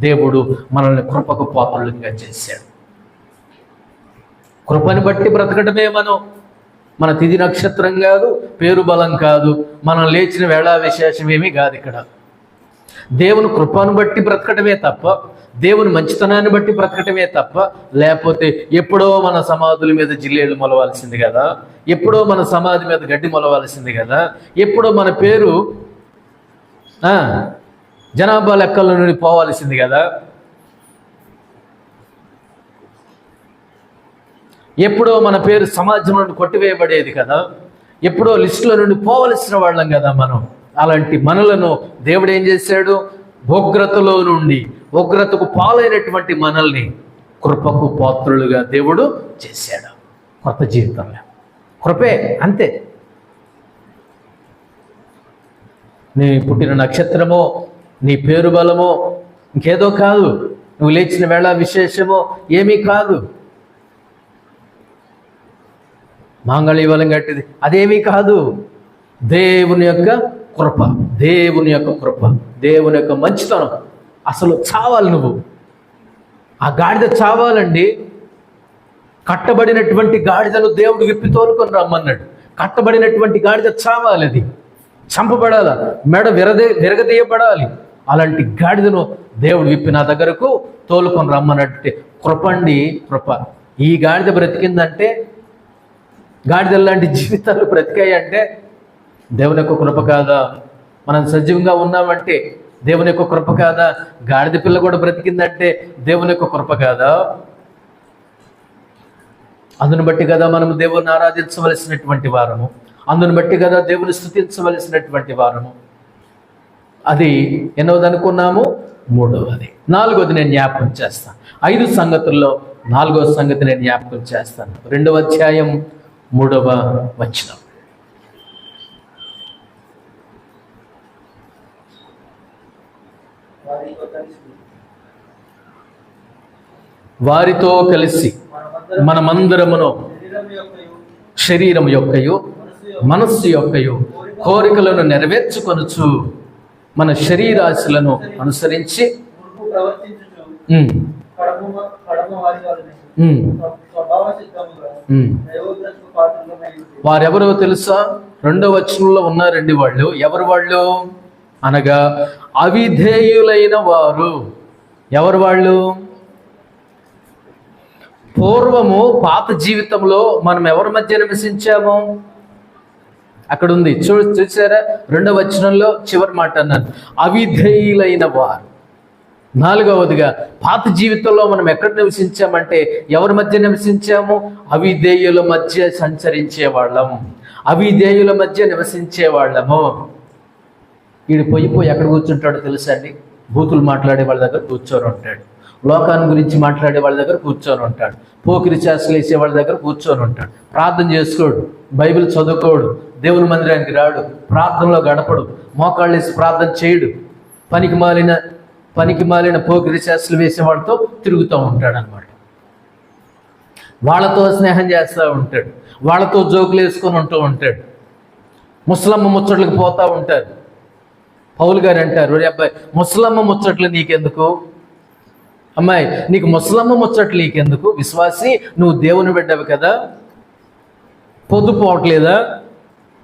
[SPEAKER 1] దేవుడు మనల్ని కృపకు పాత్రులుగా చేశాడు. కృపని బట్టి బ్రతకడమే మన తిథి నక్షత్రం కాదు, పేరు బలం కాదు, మనం లేచిన వేళా విశేషం ఏమీ కాదు. ఇక్కడ దేవుని కృపను బట్టి బ్రతకడమే తప్ప, దేవుని మంచితనాన్ని బట్టి బ్రతకటమే తప్ప, లేకపోతే ఎప్పుడో మన సమాధుల మీద జిల్లేళ్ళు మొలవాల్సింది కదా, ఎప్పుడో మన సమాధి మీద గడ్డి మొలవాల్సింది కదా, ఎప్పుడో మన పేరు జనాభా లెక్కల నుండి పోవాల్సింది కదా, ఎప్పుడో మన పేరు సమాజం నుండి కొట్టివేయబడేది కదా, ఎప్పుడో లిస్టులో నుండి పోవలసిన వాళ్ళం కదా మనం. అలాంటి మనలను దేవుడు ఏం చేశాడు? ఉగ్రతలో నుండి, ఉగ్రతకు పాలైనటువంటి మనల్ని కృపకు పాత్రులుగా దేవుడు చేశాడు. కొత్త జీవితంలో కృపే, అంతే. నీ పుట్టిన నక్షత్రమో, నీ పేరు బలమో, ఇంకేదో కాదు, నువ్వు లేచిన వేళ విశేషమో ఏమీ కాదు, మాంగళ్యబలం కట్టింది అదేమీ కాదు. దేవుని యొక్క కృప, దేవుని యొక్క కృప, దేవుని యొక్క మంచితనం. అసలు చావాలి నువ్వు. ఆ గాడిద చావాలండి. కట్టబడినటువంటి గాడిదను దేవుడు విప్పి తోలుకొని రమ్మన్నాడు. కట్టబడినటువంటి గాడిద చావాలి, అది చంపబడాలి, మెడ విరగదీయబడాలి. అలాంటి గాడిదను దేవుడు విప్పి నా దగ్గరకు తోలుకొని రమ్మన్నట్టే కృప అండి, కృప. ఈ గాడిద బ్రతికిందంటే, గాడిదల లాంటి జీవితాలు బ్రతికాయంటే దేవుని యొక్క కృప కాదా? మనం సజీవంగా ఉన్నామంటే దేవుని యొక్క కృప కాదా? గాడిద పిల్ల కూడా బ్రతికిందంటే దేవుని యొక్క కృప కాదా? అందుని బట్టి కదా మనం దేవుని ఆరాధించవలసినటువంటి వారము, అందుని బట్టి కదా దేవుని స్తుతించవలసినటువంటి వారము. అది ఎన్నోది అనుకున్నాము? 3వది. 4వది నేను జ్ఞాపకం చేస్తాను. 5 సంగతుల్లో 4వ సంగతి నేను జ్ఞాపకం చేస్తాను. 2వ అధ్యాయం 3వ వచనం. వారితో కలిసి మనమందరమును శరీరం యొక్కయు మనస్సు యొక్కయు కోరికలను నెరవేర్చుకొనుచు మన శరీరాశులను అనుసరించి వారెవరో తెలుసా? 2వ వచనంలో ఉన్నారండి వాళ్ళు. ఎవరు వాళ్ళు అనగా అవిధేయులైన వారు. ఎవరు వాళ్ళు? పూర్వము పాత జీవితంలో మనం ఎవరి మధ్య నివసించాము? అక్కడ ఉంది చూసారా? 2వ వచనంలో చివరి మాట అన్నాను, అవిధేయులైన వారు. 4వదిగా పాత జీవితంలో మనం ఎక్కడ నివసించామంటే ఎవరి మధ్య నివసించాము? అవిధేయుల మధ్య సంచరించే వాళ్ళం, అవిధేయుల మధ్య నివసించే వాళ్ళము. వీడు పోయి ఎక్కడ కూర్చుంటాడో తెలుసా అండి? బూతులు మాట్లాడే వాళ్ళ దగ్గర కూర్చొని ఉంటాడు, లోకాన్ని గురించి మాట్లాడే వాళ్ళ దగ్గర కూర్చొని ఉంటాడు, పోకిరి చేష్టలు వేసే వాళ్ళ దగ్గర కూర్చొని ఉంటాడు. ప్రార్థన చేసుకోడు, బైబిల్ చదువుకోడు, దేవుని మందిరానికి రాడు, ప్రార్థనలో గడపడు, మోకాళ్ళు వేసి ప్రార్థన చేయడు, పనికి మాలిన పోకిరి చేష్టలు వేసే వాళ్ళతో తిరుగుతూ ఉంటాడు అనమాట. వాళ్ళతో స్నేహం చేస్తూ ఉంటాడు, వాళ్ళతో జోకులు వేసుకొని ఉంటూ ఉంటాడు, ముసలమ్మ ముచ్చట్లకు పోతూ ఉంటారు. పౌలు గారు అంటారు, అబ్బాయి ముసలమ్మ ముచ్చట్లు నీకెందుకు? అమ్మాయి నీకు ముసలమ్మ ముచ్చట్లు నీకెందుకు? విశ్వాసి, నువ్వు దేవుని బిడ్డవి కదా, పొద్దు పోవట్లేదా?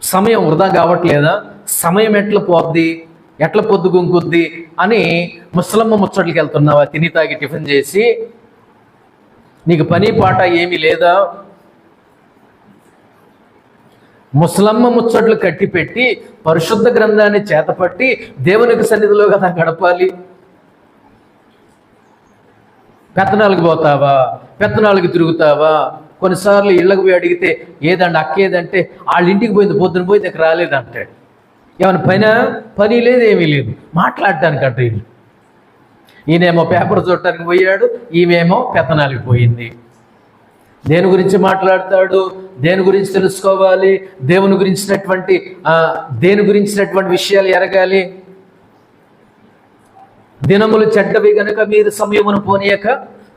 [SPEAKER 1] సమయం వృధా కావట్లేదా? సమయం ఎట్లా పోద్ది, ఎట్లా పొద్దు గుంకుద్ది అని ముసలమ్మ ముచ్చట్లకి వెళ్తున్నావా? తిని తాగి టిఫిన్ చేసి నీకు పని పాట ఏమీ లేదా? ముసలమ్మ ముచ్చట్లు కట్టిపెట్టి పరిశుద్ధ గ్రంథాన్ని చేతపట్టి దేవునికి సన్నిధిలో కదా గడపాలి. పెత్తనాలకు పోతావా? పెత్తనాలకు తిరుగుతావా? కొన్నిసార్లు ఇళ్ళకు పోయి అడిగితే ఏదండి అక్క ఏదంటే వాళ్ళ ఇంటికి పోయింది, పొద్దున పోయి దగ్గర రాలేదంటాడు. ఏమైనా పని లేదు, ఏమీ లేదు, మాట్లాడటానికి అంటే వీళ్ళు. ఈయనేమో పేపర్ చూడటానికి పోయాడు, ఈమెమో పెత్తనాలకు పోయింది. దేని గురించి మాట్లాడతాడు? దేని గురించి తెలుసుకోవాలి? దేని గురించినటువంటి విషయాలు ఎరగాలి. దినములు చెడ్డవి గనుక మీరు సమయమును పోనీయక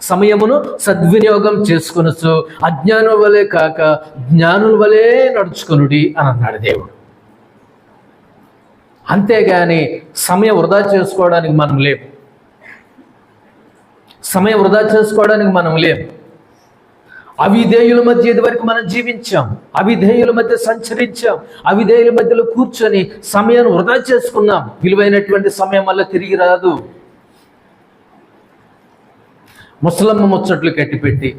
[SPEAKER 1] సమయమును సద్వినియోగం చేసుకొనొచ్చు, అజ్ఞానుల వలె కాక జ్ఞానుల వలె నడుచుకొనుడి అని అన్నాడు దేవుడు. అంతేగాని సమయం వృధా చేసుకోవడానికి మనం లేము, సమయం వృధా చేసుకోవడానికి మనం లేము. అవిధేయుల మధ్య ఇదివరకు మనం జీవించాం, అవిధేయుల మధ్య సంచరించాం, అవిధేయుల మధ్యలో కూర్చొని సమయాన్ని వృధా చేసుకున్నాం. విలువైనటువంటి సమయం వల్ల తిరిగి రాదు. ముసలమ్మ ముచ్చట్లు కట్టిపెట్టి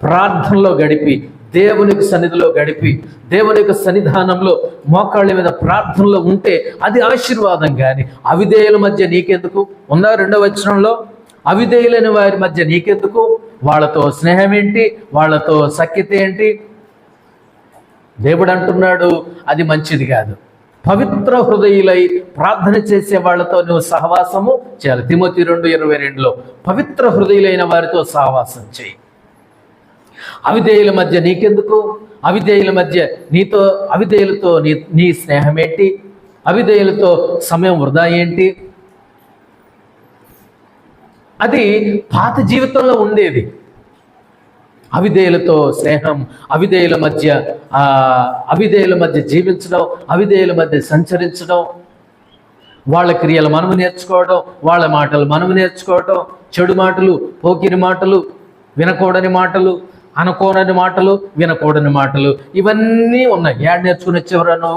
[SPEAKER 1] ప్రార్థనలో గడిపి, దేవునికి సన్నిధిలో గడిపి, దేవుని యొక్క సన్నిధానంలో మోకాళ్ళ మీద ప్రార్థనలో ఉంటే అది ఆశీర్వాదం. కానీ అవిధేయుల మధ్య నీకెందుకు? 2వ వచనంలో అవిధేయులైన వారి మధ్య నీకెందుకు? వాళ్ళతో స్నేహం ఏంటి? వాళ్ళతో సఖ్యత ఏంటి? దేవుడు అంటున్నాడు అది మంచిది కాదు. పవిత్ర హృదయులై ప్రార్థన చేసే వాళ్ళతో నువ్వు సహవాసము చేయాలి. తిమోతి 2:22లో పవిత్ర హృదయులైన వారితో సహవాసం చేయి. అవిధేయుల మధ్య నీకెందుకు? అవిధేయులతో నీ స్నేహం ఏంటి? అవిధేయులతో సమయం వృధా ఏంటి? అది పాత జీవితంలో ఉండేది. అవిధేయులతో స్నేహం, అవిధేయుల మధ్య జీవించడం, అవిధేయుల మధ్య సంచరించడం, వాళ్ళ క్రియలు మనము నేర్చుకోవడం, వాళ్ళ మాటలు మనము నేర్చుకోవడం, చెడు మాటలు, పోకిరి మాటలు, వినకూడని మాటలు, అనుకోనని మాటలు, వినకూడని మాటలు, ఇవన్నీ ఉన్నాయి. ఏడు నేర్చుకుని వచ్చేవరను?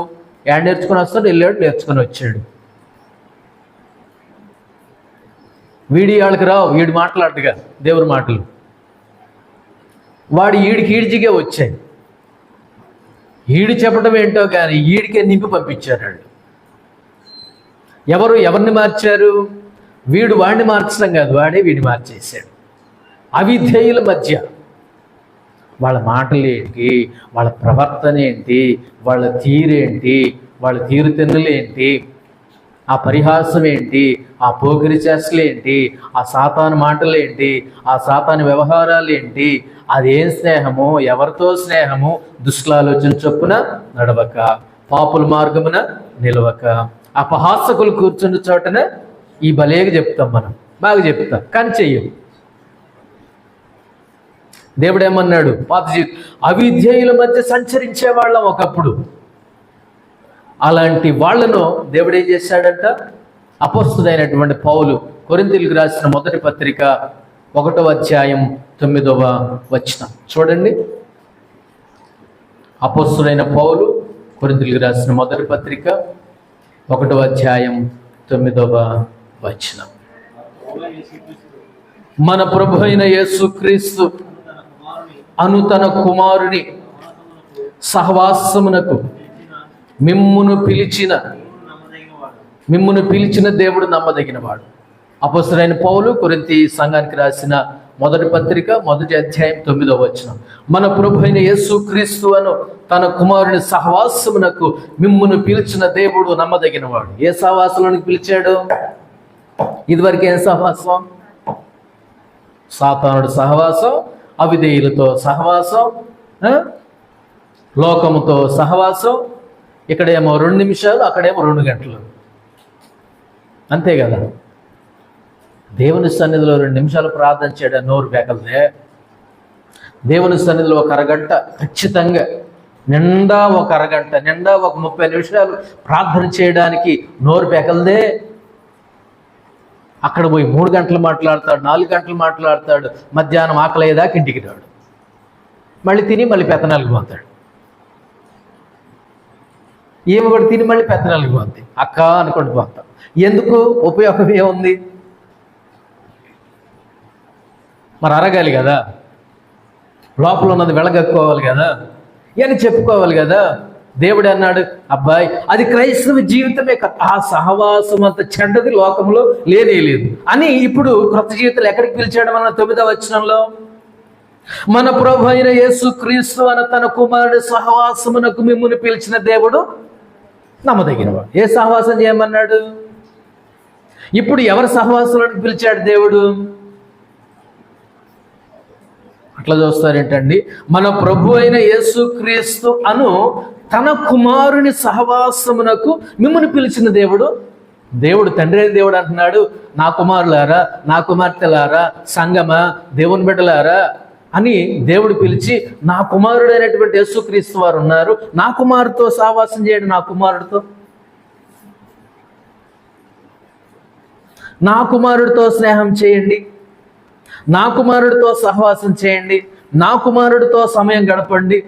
[SPEAKER 1] ఏడు నేర్చుకుని వస్తాడు, వెళ్ళాడు, నేర్చుకుని వచ్చాడు. వాళ్ళకి రావు, వీడు మాట్లాడదుగా దేవుని మాటలు. వాడు ఈడిజిగే వచ్చాయి. ఈడు చెప్పడం ఏంటో కానీ ఈడికే నింపి పంపించారు వాళ్ళు. ఎవరిని మార్చారు? వీడు వాడిని మార్చడం కాదు, వాడే వీడిని మార్చేశాడు. అవిధేయుల మధ్య వాళ్ళ మాటలు ఏంటి, వాళ్ళ ప్రవర్తన ఏంటి, వాళ్ళ తీరేంటి, వాళ్ళ తీరుతెన్నులేంటి, ఆ పరిహాసం ఏంటి, ఆ పోకిరి చేష్టలు ఏంటి, ఆ సాతాను మాటలు ఏంటి, ఆ సాతాను వ్యవహారాలు ఏంటి, అదేం స్నేహము, ఎవరితో స్నేహము? దుష్టాలోచన చొప్పున నడవక, పాపుల మార్గమున నిలవక, అపహాసకులు కూర్చున్న చోటన ఈ భలేగా చెప్తాం, మనం బాగా చెప్తాం కానీ చెయ్యం. దేవుడు ఏమన్నాడు? అవిధేయుల మధ్య సంచరించే వాళ్ళం ఒకప్పుడు. అలాంటి వాళ్ళను దేవుడు ఏం చేశాడంట? అపోస్తుడైనటువంటి పౌలు కొరింథీయులకు రాసిన మొదటి పత్రిక 1వ అధ్యాయం 9వ వచనం చూడండి. అపోస్తుడైన పౌలు కొరింథీయులకు రాసిన మొదటి పత్రిక 1వ అధ్యాయం 9వ వచనం. మన ప్రభు అయిన యేసుక్రీస్తు అను తన కుమారుని సహవాసమునకు మిమ్మును పిలిచిన దేవుడు నమ్మదగినవాడు. అపోస్తలుడైన పౌలు కొరింథీ సంఘానికి రాసిన మొదటి పత్రిక 1వ అధ్యాయం 9వ వచనం. మన ప్రభు అయిన యేసుక్రీస్తు అను తన కుమారుని సహవాసమునకు మిమ్మును పిలిచిన దేవుడు నమ్మదగినవాడు. ఏ సహవాసంలోనికి పిలిచాడు? ఇదివరకు ఏం సహవాసం? సాతానుడు సహవాసం, అవిధేయులతో సహవాసం, లోకముతో సహవాసం. ఇక్కడేమో 2 నిమిషాలు, అక్కడేమో 2 గంటలు. అంతే కదా. దేవుని సన్నిధిలో 2 నిమిషాలు ప్రార్థన చేయడం నోరు బేకలదే. దేవుని సన్నిధిలో 1 అరగంట ఖచ్చితంగా, నిండా 1 అరగంట, నిండా 30 నిమిషాలు ప్రార్థన చేయడానికి నోరు బేకలదే. అక్కడ పోయి 3 గంటలు మాట్లాడతాడు, 4 గంటలు మాట్లాడతాడు, మధ్యాహ్నం ఆకలేదాకా ఇంటికి రాడు, మళ్ళీ తిని మళ్ళీ పెత్తనాలకు పోతాడు. ఏమి కూడా తిని మళ్ళీ పెత్తనాలకు పోతుంది. అక్క అనుకుంటూ పోతాం. ఎందుకు? ఉపయోగం ఏముంది? మరి అరగాలి కదా, లోపల ఉన్నది వెళగక్కోవాలి కదా, అని చెప్పుకోవాలి కదా. దేవుడు అన్నాడు, అబ్బాయి అది క్రైస్తవ జీవితమే కదా, ఆ సహవాసం అంత చెడ్డది లోకంలో లేనే లేదు అని ఇప్పుడు క్రొత్త జీవితంలో ఎక్కడికి పిలిచాడు? మన 9వ వచనంలో, మన ప్రభు అయిన యేసుక్రీస్తు అన్న తన కుమారుడి సహవాసమునకు మిమ్మును పిలిచిన దేవుడు నమ్మదగినవాడు. ఏ సహవాసం చేయమన్నాడు? ఇప్పుడు ఎవరి సహవాసంలోకి పిలిచాడు దేవుడు? అట్లా చూస్తారేంటండి? మన ప్రభు అయిన యేసుక్రీస్తు అను తన కుమారుని సహవాసమునకు మిమ్మల్ని పిలిచిన దేవుడు. దేవుడు తండ్రి అయిన దేవుడు అంటున్నాడు, నా కుమారులారా, నా కుమార్తెలారా, సంగమా, దేవుని బిడ్డలారా అని దేవుడు పిలిచి, నా కుమారుడైనటువంటి యేసుక్రీస్తు వారు ఉన్నారు, నా కుమారుడితో సహవాసం చేయండి, నా కుమారుడితో, నా కుమారుడితో స్నేహం చేయండి, నా కుమారుడితో సహవాసం చేయండి, నా కుమారుడితో సమయం గడపండి,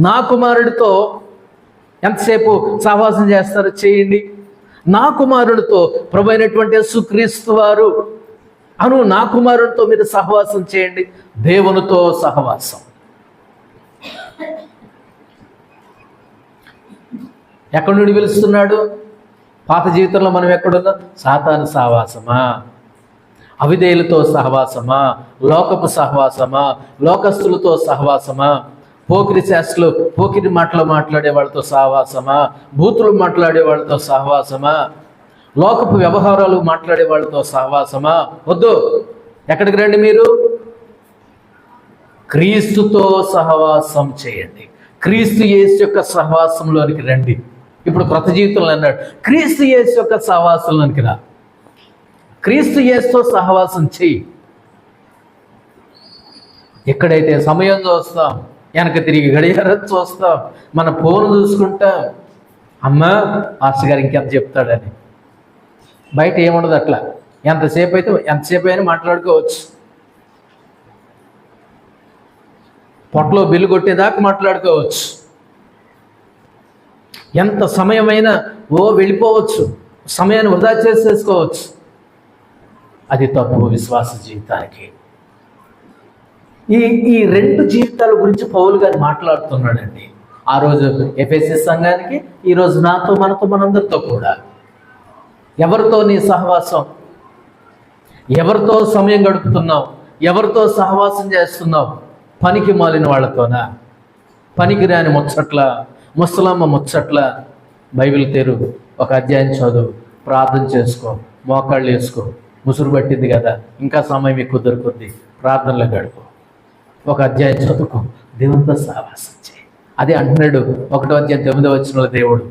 [SPEAKER 1] నా కుమారుడితో ఎంతసేపు సహవాసం చేస్తారో చేయండి, నా కుమారుడితో ప్రభు అయినటువంటి యేసుక్రీస్తు వారు అను నా కుమారుడితో మీరు సహవాసం చేయండి. దేవునితో సహవాసం. ఎక్కడి నుండి పిలుస్తున్నాడు? పాత జీవితంలో మనం ఎక్కడున్నాం? సాతాను సహవాసమా, అవిధేయులతో సహవాసమా, లోకపు సహవాసమా, లోకస్తులతో సహవాసమా, పోకిరి శాస్త్రులు పోకిరి మాటలు మాట్లాడే వాళ్ళతో సహవాసమా, బూతులు మాట్లాడే వాళ్ళతో సహవాసమా, లోకపు వ్యవహారాలు మాట్లాడే వాళ్ళతో సహవాసమా? వద్దు. ఎక్కడికి రండి? మీరు క్రీస్తుతో సహవాసం చేయండి. క్రీస్తు యేసు యొక్క సహవాసంలోనికి రండి. ఇప్పుడు క్రొత్త జీవితంలో అన్నాడు, క్రీస్తు యేసు యొక్క సహవాసంలోనికి రా, క్రీస్తు యేసుతో సహవాసం చెయ్యి. ఎక్కడైతే సమయం చూస్తాం, వెనక తిరిగి గడియారం చూస్తాం, మన ఫోన్ చూసుకుంటాం, అమ్మా మాస్టర్ గారు ఇంకెంత చెప్తాడని. బయట ఏముండదు అట్లా. ఎంతసేపు అయినా మాట్లాడుకోవచ్చు. పొట్టలో బిల్లు కొట్టేదాకా మాట్లాడుకోవచ్చు. ఎంత సమయమైనా వెళ్ళిపోవచ్చు, సమయాన్ని వృధా చేసేసుకోవచ్చు. అది తప్పు విశ్వాస జీవితానికి. ఈ 2 జీవితాల గురించి పౌలు గారు మాట్లాడుతున్నాడండి. ఆ రోజు ఎఫెసీ సంఘానికి, ఈరోజు నాతో, మనతో, మనందరితో కూడా. ఎవరితో నీ సహవాసం? ఎవరితో సమయం గడుపుతున్నావు? ఎవరితో సహవాసం చేస్తున్నావు? పనికి మాలిన వాళ్ళతోనా? పనికి రాని ముచ్చట్ల, ముసలమ్మ ముచ్చట్ల? బైబిల్ తెరు, 1 అధ్యాయం చదువు, ప్రార్థన చేసుకో, మోకాళ్ళు వేసుకో, ముసురు పట్టింది కదా, ఇంకా సమయం ఎక్కువ దొరుకుద్ది, ప్రార్థనలో గడుపు, 1 అధ్యాయం చదువుకో, దేవునితో సహవాసం చేయి. అదే అంటున్నాడు 1వ అధ్యాయం 9వ వచనంలో దేవుడు,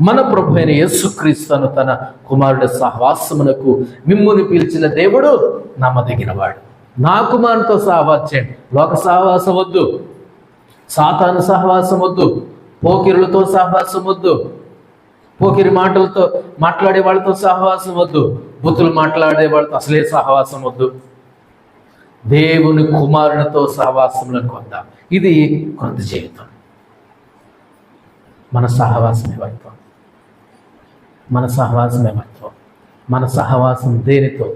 [SPEAKER 1] మన ప్రభు అయిన యేసుక్రీస్తును తన కుమారుడి సహవాసమునకు మిమ్మును పిలిచిన దేవుడు నమ్మదగినవాడు. నా కుమారునితో సహవాసం చేయండి. లోక సహవాసం వద్దు, సాతాను సహవాసం వద్దు, పోకిరులతో సహవాసం వద్దు, పోకిరి మాటలతో మాట్లాడే వాళ్ళతో సహవాసం వద్దు, బుద్ధులు మాట్లాడే వాళ్ళతో అసలే సహవాసం వద్దు. దేవుని కుమారునితో సహవాసంలోకి వద్దాం. ఇది కొంత జీవితం. మన సహవాసం ఏమర్థం? మన సహవాసం ఏమర్థం? మన సహవాసం దేనితో?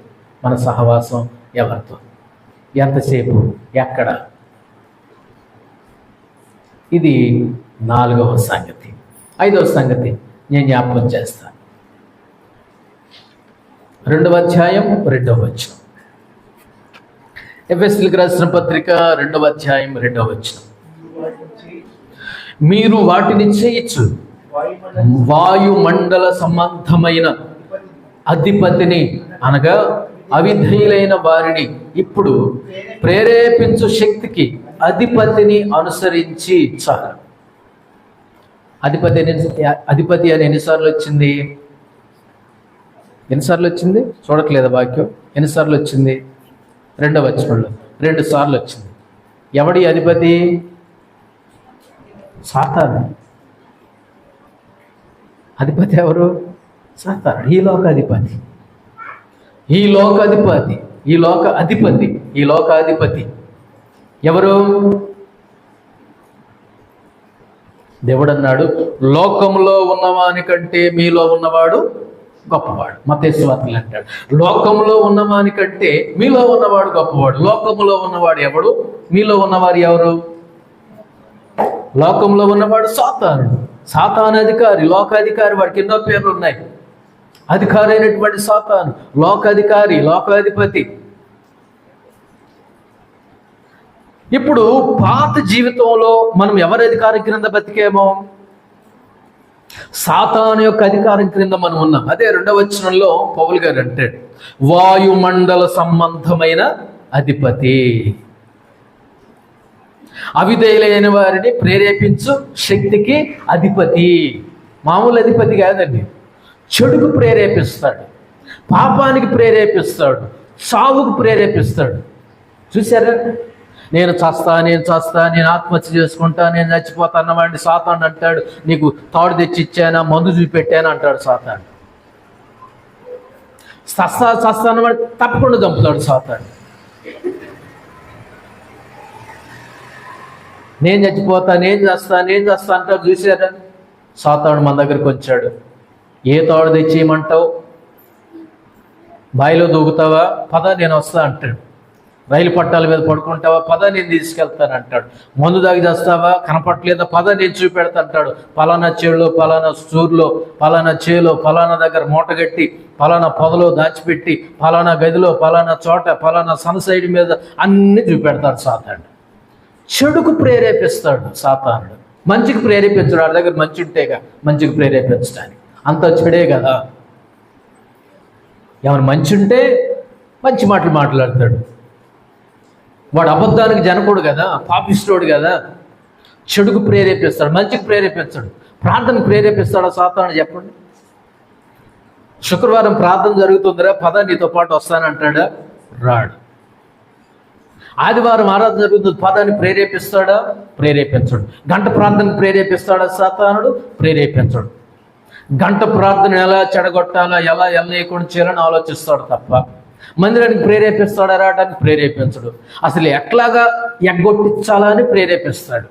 [SPEAKER 1] మన సహవాసం ఎవరితో? ఎంతసేపు? ఎక్కడ? ఇది 4వ సంగతి. 5వ సంగతి నేను జ్ఞాపకం చేస్తాను. 2వ అధ్యాయం 2వ వచనం. ఎఫెసీయులకు రాసిన పత్రిక 2వ అధ్యాయం 2వ వచనం. మీరు వాటిని చేయొచ్చు, వాయుమండల సంబంధమైన అధిపతిని అనగా అవిధేయులైన వారిని ఇప్పుడు ప్రేరేపించు శక్తికి అధిపతిని అనుసరించి చాలు. అధిపతి అని ఎన్నిసార్లు వచ్చింది? చూడట్లేదా వాక్యం? ఎన్నిసార్లు వచ్చింది? 2వ వచనంలో 2 సార్లు వచ్చింది. ఎవడి అధిపతి? సాతాను. అధిపతి ఎవరు? సాతాను. ఈ లోక అధిపతి, ఈ లోక అధిపతి ఎవరు? దేవుడు అన్నాడు, లోకంలో ఉన్నవాని కంటే మీలో ఉన్నవాడు గొప్పవాడు. మత్తయి సువార్తలో అంటాడు, లోకంలో ఉన్నవాని కంటే మీలో ఉన్నవాడు గొప్పవాడు. లోకంలో ఉన్నవాడు ఎవడు? మీలో ఉన్నవారు ఎవరు? లోకంలో ఉన్నవాడు సాతాను అధికారి, లోకాధికారి. వాడికి ఎన్నో పేర్లు ఉన్నాయి. అధికారి అయినటువంటి సాతాను, లోకాధికారి, లోకాధిపతి. ఇప్పుడు పాత జీవితంలో మనం ఎవరి అధికారం క్రింద బతికేమో? సాతాను యొక్క అధికారం క్రింద మనం ఉన్నాం. అదే 2వ వచనంలో పౌలు గారు అంటాడు, వాయుమండల సంబంధమైన అధిపతి, అవిధేయులైన వారిని ప్రేరేపించు శక్తికి అధిపతి. మామూలు అధిపతి కాదండి. చెడుకు ప్రేరేపిస్తాడు, పాపానికి ప్రేరేపిస్తాడు, సావుకు ప్రేరేపిస్తాడు. చూసారా? నేను చస్తా, నేను ఆత్మహత్య చేసుకుంటా, నేను చచ్చిపోతా అన్నవాడిని సాతాను అంటాడు. నీకు తాడు తెచ్చి ఇచ్చానా, మందు చూపెట్టాను అంటాడు సాతాను. చస్తా అన్నవాడు తప్పకుండా చంపుతాడు సాతాను. నేను చచ్చిపోతా, నేను చేస్తా అంటాడు. చూసారా? సాతాను మన దగ్గరికి వచ్చాడు. ఏ తాడు తెచ్చేయమంటావు? బావిలో దూకుతావా? పద నేను వస్తా అంటాడు. రైలు పట్టాల మీద పడుకుంటావా? పద నేను తీసుకెళ్తాను అంటాడు. మందు దాగి చేస్తావా? కనపట్లేదా? పద నేను చూపెడతా అంటాడు. పలానా చేలో, పలానా సూర్లో, పలానా చేలో, పలానా దగ్గర మూటగట్టి, పలానా పొదలో దాచిపెట్టి, పలానా గదిలో, పలానా చోట, పలానా సన్సైడ్ మీద అన్ని చూపెడతాడు సాతాను. చెడుకు ప్రేరేపిస్తాడు సాతానుడు. మంచికి ప్రేరేపించడు. వాడి దగ్గర మంచి ఉంటేగా మంచికి ప్రేరేపించడానికి. అంత చెడే కదా. ఏమైనా మంచి ఉంటే మంచి మాటలు మాట్లాడతాడు. వాడు అబద్ధానికి జనకుడు కదా, పాపిస్తోడు కదా. చెడుకు ప్రేరేపిస్తాడు, మంచికి ప్రేరేపించాడు. ప్రార్థనకు ప్రేరేపిస్తాడా సాతాను? చెప్పండి. శుక్రవారం ప్రార్థన జరుగుతుందిరా, పద నీతో పాటు వస్తానంటాడా? రాడు. ఆదివారం ఆరాధన జరుగుతుంది, పదాన్ని ప్రేరేపిస్తాడా? ప్రేరేపించడు. గంట ప్రార్థనకు ప్రేరేపిస్తాడా సాతానుడు? ప్రేరేపించడు. గంట ప్రార్థన ఎలా చెడగొట్టాలా, ఎలా ఎల్లనీయకుండా చేయాలని ఆలోచిస్తాడు తప్ప మందిరానికి ప్రేరేపిస్తాడా? రావడానికి ప్రేరేపించడు. అసలు ఎట్లాగా ఎగ్గొట్టించాలా అని ప్రేరేపిస్తాడు.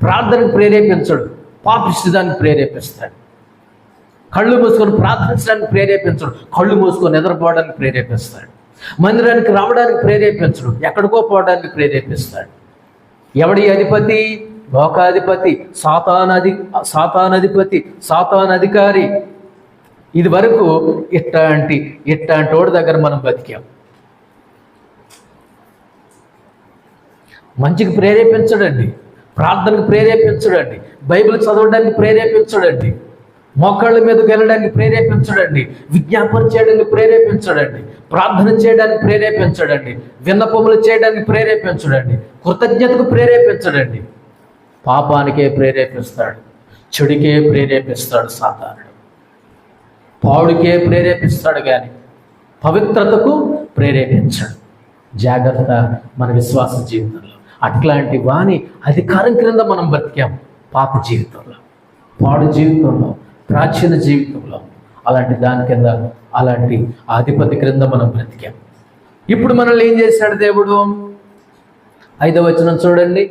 [SPEAKER 1] ప్రార్థనకు ప్రేరేపించడు, పాపిస్తానికి ప్రేరేపిస్తాడు. కళ్ళు మూసుకొని ప్రార్థించడానికి ప్రేరేపించడు, కళ్ళు మూసుకొని నిద్రపోవడానికి ప్రేరేపిస్తాడు. మందిరానికి రావడానికి ప్రేరేపించడు, ఎక్కడికో పోవడానికి ప్రేరేపిస్తాడు. ఎవడి అధిపతి? లోకాధిపతి, సాతానధిపతి, సాతానధికారి. ఇది వరకు ఇట్లాంటి వాడి దగ్గర మనం బతికాం. మంచికి ప్రేరేపించడండి, ప్రార్థనకు ప్రేరేపించడండి, బైబిల్ చదవడానికి ప్రేరేపించడండి, మోకాళ్ళ మీదకి వెళ్ళడానికి ప్రేరేపించడండి, విజ్ఞాపన చేయడానికి ప్రేరేపించడండి, ప్రార్థన చేయడానికి ప్రేరేపించడండి, విన్నపములు చేయడానికి ప్రేరేపించడండి, కృతజ్ఞతకు ప్రేరేపించడండి. పాపానికే ప్రేరేపిస్తాడు, చెడుకే ప్రేరేపిస్తాడు సాతానుడు. పాడుకే ప్రేరేపిస్తాడు కానీ పవిత్రతకు ప్రేరేపించాడు. జాగ్రత్త మన విశ్వాస జీవితంలో. అట్లాంటి వాని అధికారం క్రింద మనం బ్రతికాం. పాత జీవితంలో, పాడు జీవితంలో, ప్రాచీన జీవితంలో, అలాంటి దాని కింద, అలాంటి అధిపతి క్రింద మనం బ్రతికాం. ఇప్పుడు మనల్ని ఏం చేశాడు దేవుడు? 5వ వచనం చూడండి.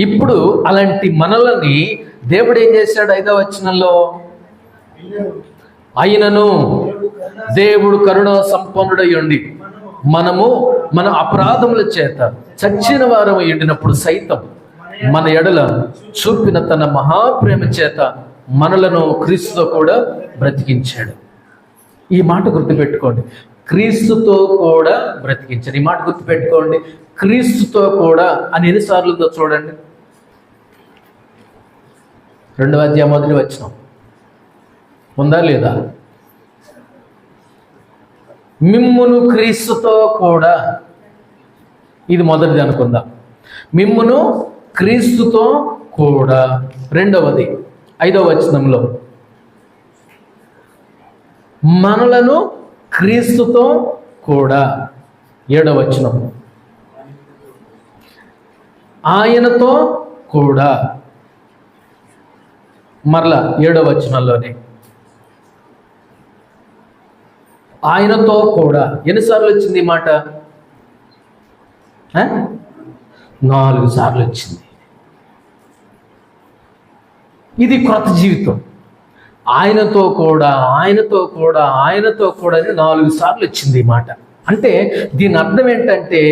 [SPEAKER 1] ఇప్పుడు అలాంటి మనల్ని దేవుడు ఏం చేశాడు? 5వ వచనంలో, అయినను దేవుడు కరుణా సంపన్నుడై ఉండి మనము మన అపరాధముల చేత చచ్చిన వారం ఎండినప్పుడు సైతం మన ఎడల చూపిన తన మహాప్రేమ చేత మనలను క్రీస్తుతో కూడా బ్రతికించాడు. ఈ మాట గుర్తుపెట్టుకోండి, క్రీస్తుతో కూడా బ్రతికించాడు. ఈ మాట గుర్తుపెట్టుకోండి, క్రీస్తుతో కూడా అని ఎన్నిసార్లు ఉందో చూడండి. 2వ అధ్యాయం 1వ వచనం ఉందా లేదా? మిమ్మును క్రీస్తుతో కూడా, ఇది మొదటిది అనుకుందాం. మిమ్మును క్రీస్తుతో కూడా. 2వది 5వ వచనంలో, మనలను క్రీస్తుతో కూడా. 7వ వచనం, ఆయనతో కూడా. మరలా 7వ వచనంలోనే ఆయనతో కూడా. ఎన్నిసార్లు వచ్చింది ఈ మాట? 4 సార్లు వచ్చింది. ఇది క్రొత్త జీవితం. ఆయనతో కూడా, ఆయనతో కూడా, ఆయనతో కూడా అని 4 సార్లు వచ్చింది ఈ మాట. అంటే దీని అర్థం ఏంటంటే,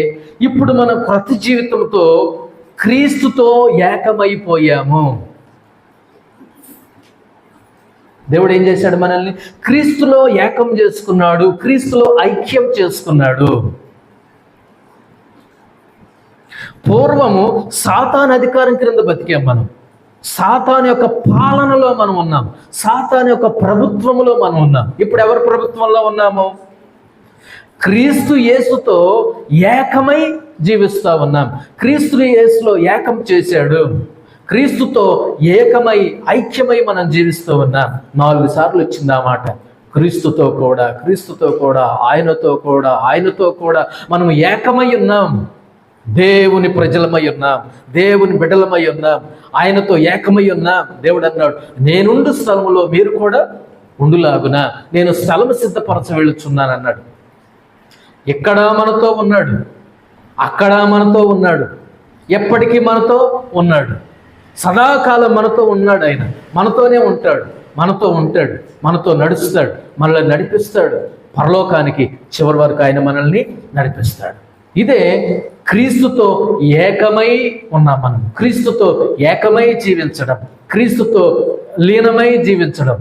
[SPEAKER 1] ఇప్పుడు మనం క్రొత్త జీవితంతో క్రీస్తుతో ఏకమైపోయాము. దేవుడు ఏం చేశాడు? మనల్ని క్రీస్తులో ఏకం చేసుకున్నాడు, క్రీస్తులో ఐక్యం చేసుకున్నాడు. పూర్వము సాతాను అధికారం క్రింద బతికాం మనం. సాతాను యొక్క పాలనలో మనం ఉన్నాం, సాతాను యొక్క ప్రభుత్వంలో మనం ఉన్నాం. ఇప్పుడు ఎవరి ప్రభుత్వంలో ఉన్నాము? క్రీస్తు యేసుతో ఏకమై జీవిస్తూ ఉన్నాం. క్రీస్తు యేసులో ఏకం చేశాడు. క్రీస్తుతో ఏకమై ఐక్యమై మనం జీవిస్తూ ఉన్నాం. 4 సార్లు వచ్చింది ఆ మాట. క్రీస్తుతో కూడా, క్రీస్తుతో కూడా, ఆయనతో కూడా, ఆయనతో కూడా మనం ఏకమై ఉన్నాం. దేవుని ప్రజలమై ఉన్నాం, దేవుని బిడ్డలమై ఉన్నాం, ఆయనతో ఏకమై ఉన్నాం. దేవుడు అన్నాడు, నేనుండు స్థలములో మీరు కూడా ఉండులాగున నేను స్థలము సిద్ధపరచ వెళ్ళుచున్నాను అన్నాడు. ఇక్కడ మనతో ఉన్నాడు, అక్కడ మనతో ఉన్నాడు, ఎప్పటికీ మనతో ఉన్నాడు, సదాకాలం మనతో ఉన్నాడు. ఆయన మనతోనే ఉంటాడు, మనతో ఉంటాడు, మనతో నడుస్తాడు, మనల్ని నడిపిస్తాడు. పరలోకానికి చివరి వరకు ఆయన మనల్ని నడిపిస్తాడు. ఇదే క్రీస్తుతో ఏకమై ఉన్నాం మనం. క్రీస్తుతో ఏకమై జీవించడం, క్రీస్తుతో లీనమై జీవించడం,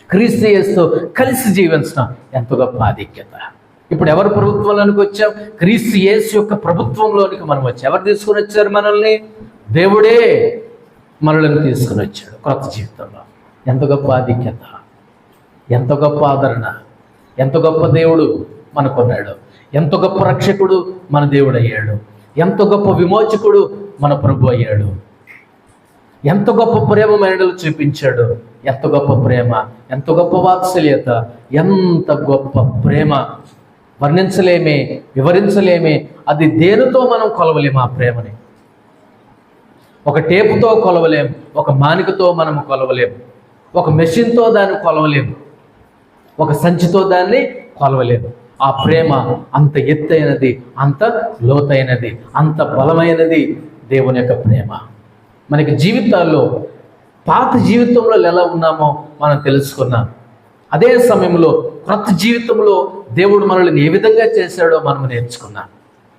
[SPEAKER 1] క్రీస్తు యేసుతో కలిసి జీవించడం ఎంత గొప్ప ఆధిక్యత. ఇప్పుడు ఎవరి ప్రభుత్వంలోనికి వచ్చాం? క్రీస్తు యేసు యొక్క ప్రభుత్వంలోనికి మనం వచ్చాం. ఎవరు తీసుకుని వచ్చారు మనల్ని? దేవుడే మనల్ని తీసుకుని వచ్చాడు కొత్త జీవితంలో. ఎంత గొప్ప ఆధిక్యత, ఎంత గొప్ప ఆదరణ, ఎంత గొప్ప దేవుడు మనకున్నాడు, ఎంత గొప్ప రక్షకుడు మన దేవుడు అయ్యాడు, ఎంత గొప్ప విమోచకుడు మన ప్రభు అయ్యాడు, ఎంత గొప్ప ప్రేమ మనలో చూపించాడు, ఎంత గొప్ప ప్రేమ, ఎంత గొప్ప వాత్సల్యత, ఎంత గొప్ప ప్రేమ వర్ణించలేమే, వివరించలేమే. అది దేనితో మనం కొలవలేము ఆ ప్రేమని. ఒక టేపుతో కొలవలేం, ఒక మానికతో మనం కొలవలేము, ఒక మెషిన్తో దాన్ని కొలవలేము, ఒక సంచితో దాన్ని కొలవలేము. ఆ ప్రేమ అంత ఎత్తైనది, అంత లోతైనది, అంత బలమైనది దేవుని యొక్క ప్రేమ. మనకి జీవితాల్లో పాత జీవితంలో ఎలా ఉన్నామో మనం తెలుసుకున్నాం. అదే సమయంలో క్రొత్త జీవితంలో దేవుడు మనల్ని ఏ విధంగా చేశాడో మనం నేర్చుకున్నాం.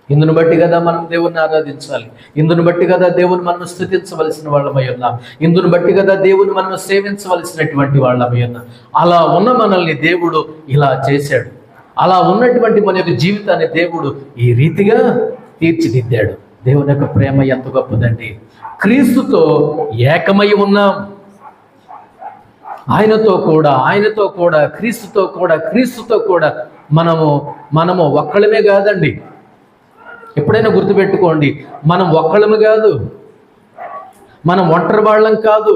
[SPEAKER 1] ఇందును బట్టి కదా మనం దేవుణ్ణి ఆరాధించాలి, ఇందును బట్టి కదా దేవుని మనం స్తుతించవలసిన వాళ్ళమై ఉన్నాం, ఇందును బట్టి కదా దేవుని మనం సేవించవలసినటువంటి వాళ్ళమై ఉన్నాం. అలా ఉన్న మనల్ని దేవుడు ఇలా చేశాడు. అలా ఉన్నటువంటి మన యొక్క జీవితాన్ని దేవుడు ఈ రీతిగా తీర్చిదిద్దాడు. దేవుని యొక్క ప్రేమ ఎంత గొప్పదండి. క్రీస్తుతో ఏకమై ఉన్నాం, ఆయనతో కూడా, ఆయనతో కూడా, క్రీస్తుతో కూడా, క్రీస్తుతో కూడా మనము ఒక్కళ్ళమే కాదండి. ఎప్పుడైనా గుర్తుపెట్టుకోండి, మనం ఒక్కళ్ళము కాదు, మనం ఒంటరి వాళ్ళం కాదు,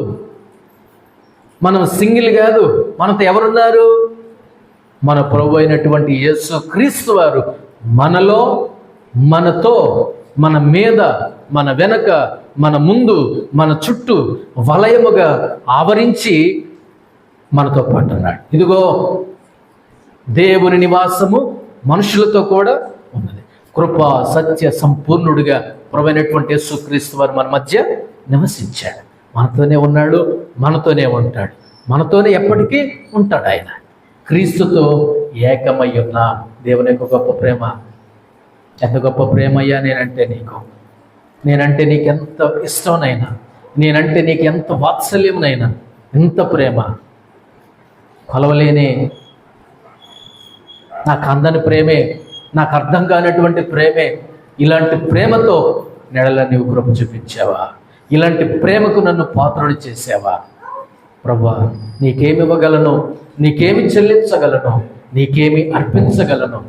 [SPEAKER 1] మనం సింగిల్ కాదు. మనతో ఎవరున్నారు? మన ప్రభు అయినటువంటి యేసు క్రీస్తు వారు మనలో, మనతో, మన మీద, మన వెనక, మన ముందు, మన చుట్టూ వలయముగా ఆవరించి మనతో పాటు ఉన్నాడు. ఇదిగో దేవుని నివాసము మనుషులతో కూడా ఉన్నది. కృపా సత్య సంపూర్ణుడిగా ప్రభువైనటువంటి యేసుక్రీస్తు వారు మన మధ్య నివసించాడు. మనతోనే ఉన్నాడు, మనతోనే ఉంటాడు, మనతోనే ఎప్పటికీ ఉంటాడు. ఆయన క్రీస్తుతో ఏకమై ఉన్న దేవుని యొక్క గొప్ప ప్రేమ. ఎంత గొప్ప ప్రేమ అయ్యా నేనంటే నీకు ఎంత ఇష్టంనైనా, నేనంటే నీకు ఎంత వాత్సల్యంనైనా, ఎంత ప్రేమ, కొలవలేని నాకు అందని ప్రేమే, నాకు అర్థం కానటువంటి ప్రేమే. ఇలాంటి ప్రేమతో నెడల నీవు కృప చూపించావా? ఇలాంటి ప్రేమకు నన్ను పాత్రుడు చేసావా? ప్రభువా, నీకేమి ఇవ్వగలను, నీకేమి చెల్లించగలను, నీకేమి అర్పించగలను?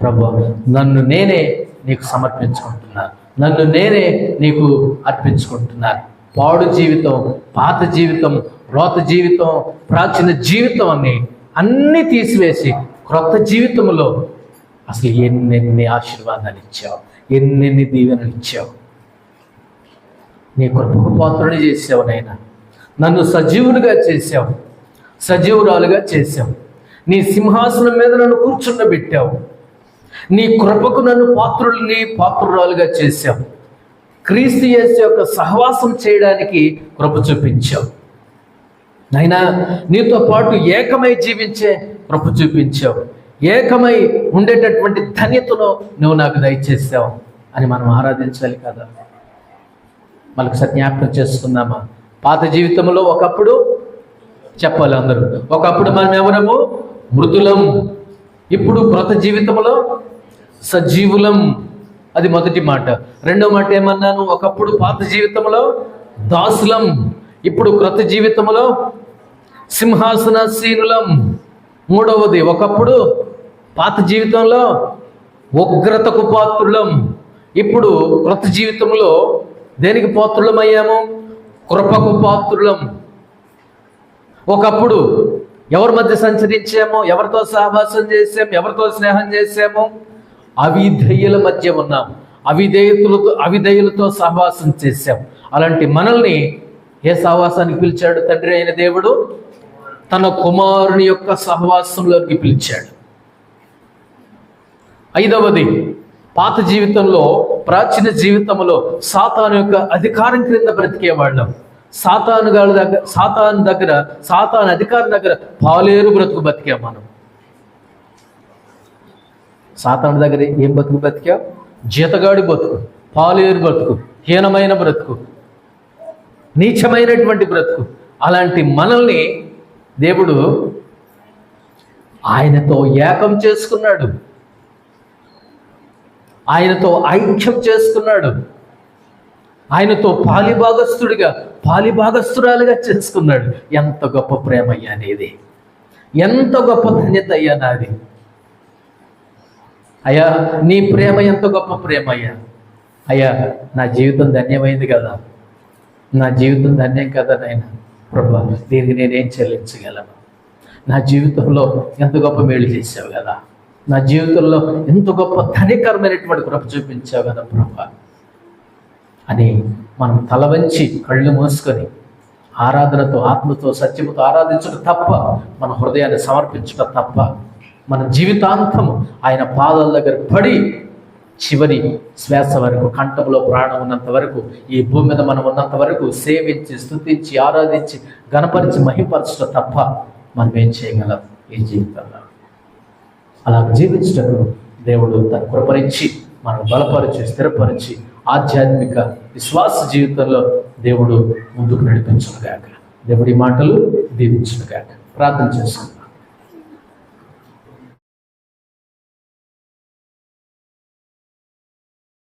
[SPEAKER 1] ప్రభువా, నన్ను నేనే నీకు సమర్పించుకుంటున్నాను, నన్ను నేనే నీకు అర్పించుకుంటున్నాను. పాడు జీవితం, పాత జీవితం, రోత జీవితం, ప్రాచీన జీవితం అన్నీ తీసివేసి క్రొత్త జీవితంలో అసలు ఎన్నెన్ని ఆశీర్వాదాలు ఇచ్చావు, ఎన్నెన్ని దీవెనలు ఇచ్చావు. నీ కృపకు పాత్రుని చేసావు నాయనా. నన్ను సజీవునిగా చేసావు, సజీవురాలుగా చేసావు. నీ సింహాసనం మీద నన్ను కూర్చుండబెట్టావు. నీ కృపకు నన్ను పాత్రురాలుగా చేసావు. క్రీస్తు యేసు యొక్క సహవాసం చేయడానికి కృప చూపించావు నాయనా. నీతో పాటు ఏకమై జీవించే కృప చూపించావు. ఏకమై ఉండేటటువంటి ధన్యతను నువ్వు నాకు దయచేసావు అని మనం ఆరాధించాలి కదా. మనకు జ్ఞాపకం చేసుకుందామా? పాత జీవితంలో ఒకప్పుడు చెప్పాలి అందరూ, ఒకప్పుడు మనం ఎవరము? మృదులం. ఇప్పుడు క్రొత్త జీవితంలో సజీవులం. అది మొదటి మాట. రెండో మాట ఏమన్నాను? ఒకప్పుడు పాత జీవితంలో దాసులం, ఇప్పుడు క్రొత్త జీవితంలో సింహాసనాసీనులం. మూడవది, ఒకప్పుడు పాత జీవితంలో ఉగ్రతకు పాత్రులం, ఇప్పుడు క్రొత్త జీవితంలో దేనికి పాత్రులమయ్యాము? కృపకు పాత్రులం. ఒకప్పుడు ఎవరి మధ్య సంచరించామో, ఎవరితో సహవాసం చేసాము, ఎవరితో స్నేహం చేసామో? అవిధేయుల మధ్య ఉన్నాం, అవిధేయులతో సహవాసం చేశాం. అలాంటి మనల్ని ఏ సహవాసానికి పిలిచాడు? తండ్రి అయిన దేవుడు తన కుమారుని యొక్క సహవాసంలోకి పిలిచాడు. ఐదవది, పాత జీవితంలో, ప్రాచీన జీవితంలో సాతాను యొక్క అధికారం క్రింద బ్రతికేవాళ్ళం. సాతాను అధికారం దగ్గర పాలేరు బ్రతుకు బతికాం మనం. సాతాను దగ్గర ఏం బతికాం? జీతగాడి బతుకు, పాలేరు బ్రతుకు, హీనమైన బ్రతుకు, నీచమైనటువంటి బ్రతుకు. అలాంటి మనల్ని దేవుడు ఆయనతో ఏకం చేసుకున్నాడు, ఆయనతో ఐక్యం చేసుకున్నాడు, ఆయనతో పాలిభాగస్తురాలుగా చేసుకున్నాడు. ఎంత గొప్ప ప్రేమ అయ్యా నీది, ఎంత గొప్ప ధన్యత అయ్యా నాది. అయ్యా నీ ప్రేమ ఎంత గొప్ప ప్రేమ అయ్యా. అయ్యా నా జీవితం ధన్యమైంది కదా, నా జీవితం ధన్యం కదా నాయన. ప్రభా, దీనికి నేనేం చెల్లించగలను? నా జీవితంలో ఎంత గొప్ప మేలు చేసావు కదా, నా జీవితంలో ఎంత గొప్ప ధనికరమైనటువంటి కృప చూపించావు కదా ప్రభా అని మనం తల వంచి కళ్ళు మూసుకొని ఆరాధనతో, ఆత్మతో, సత్యముతో ఆరాధించడం తప్ప, మన హృదయాన్ని సమర్పించడం తప్ప, మన జీవితాంతం ఆయన పాదాల దగ్గర పడి చివరి శ్వాస వరకు, కంఠంలో ప్రాణం ఉన్నంత వరకు, ఈ భూమి మీద మనం ఉన్నంత వరకు సేవించి, స్తుతించి, ఆరాధించి, గణపరిచి, మహిమపరచడం తప్ప మనం ఏం చేయగలం ఈ జీవితంలో? అలా జీవించటప్పుడు దేవుడు తన కృపరించి మనం బలపరిచి, స్థిరపరిచి, ఆధ్యాత్మిక విశ్వాస జీవితంలో దేవుడు ముందుకు నడిపించునుగాక. దేవుడి మాటలు దీవించునుగాక. ప్రార్థన చేసుకుంటాం.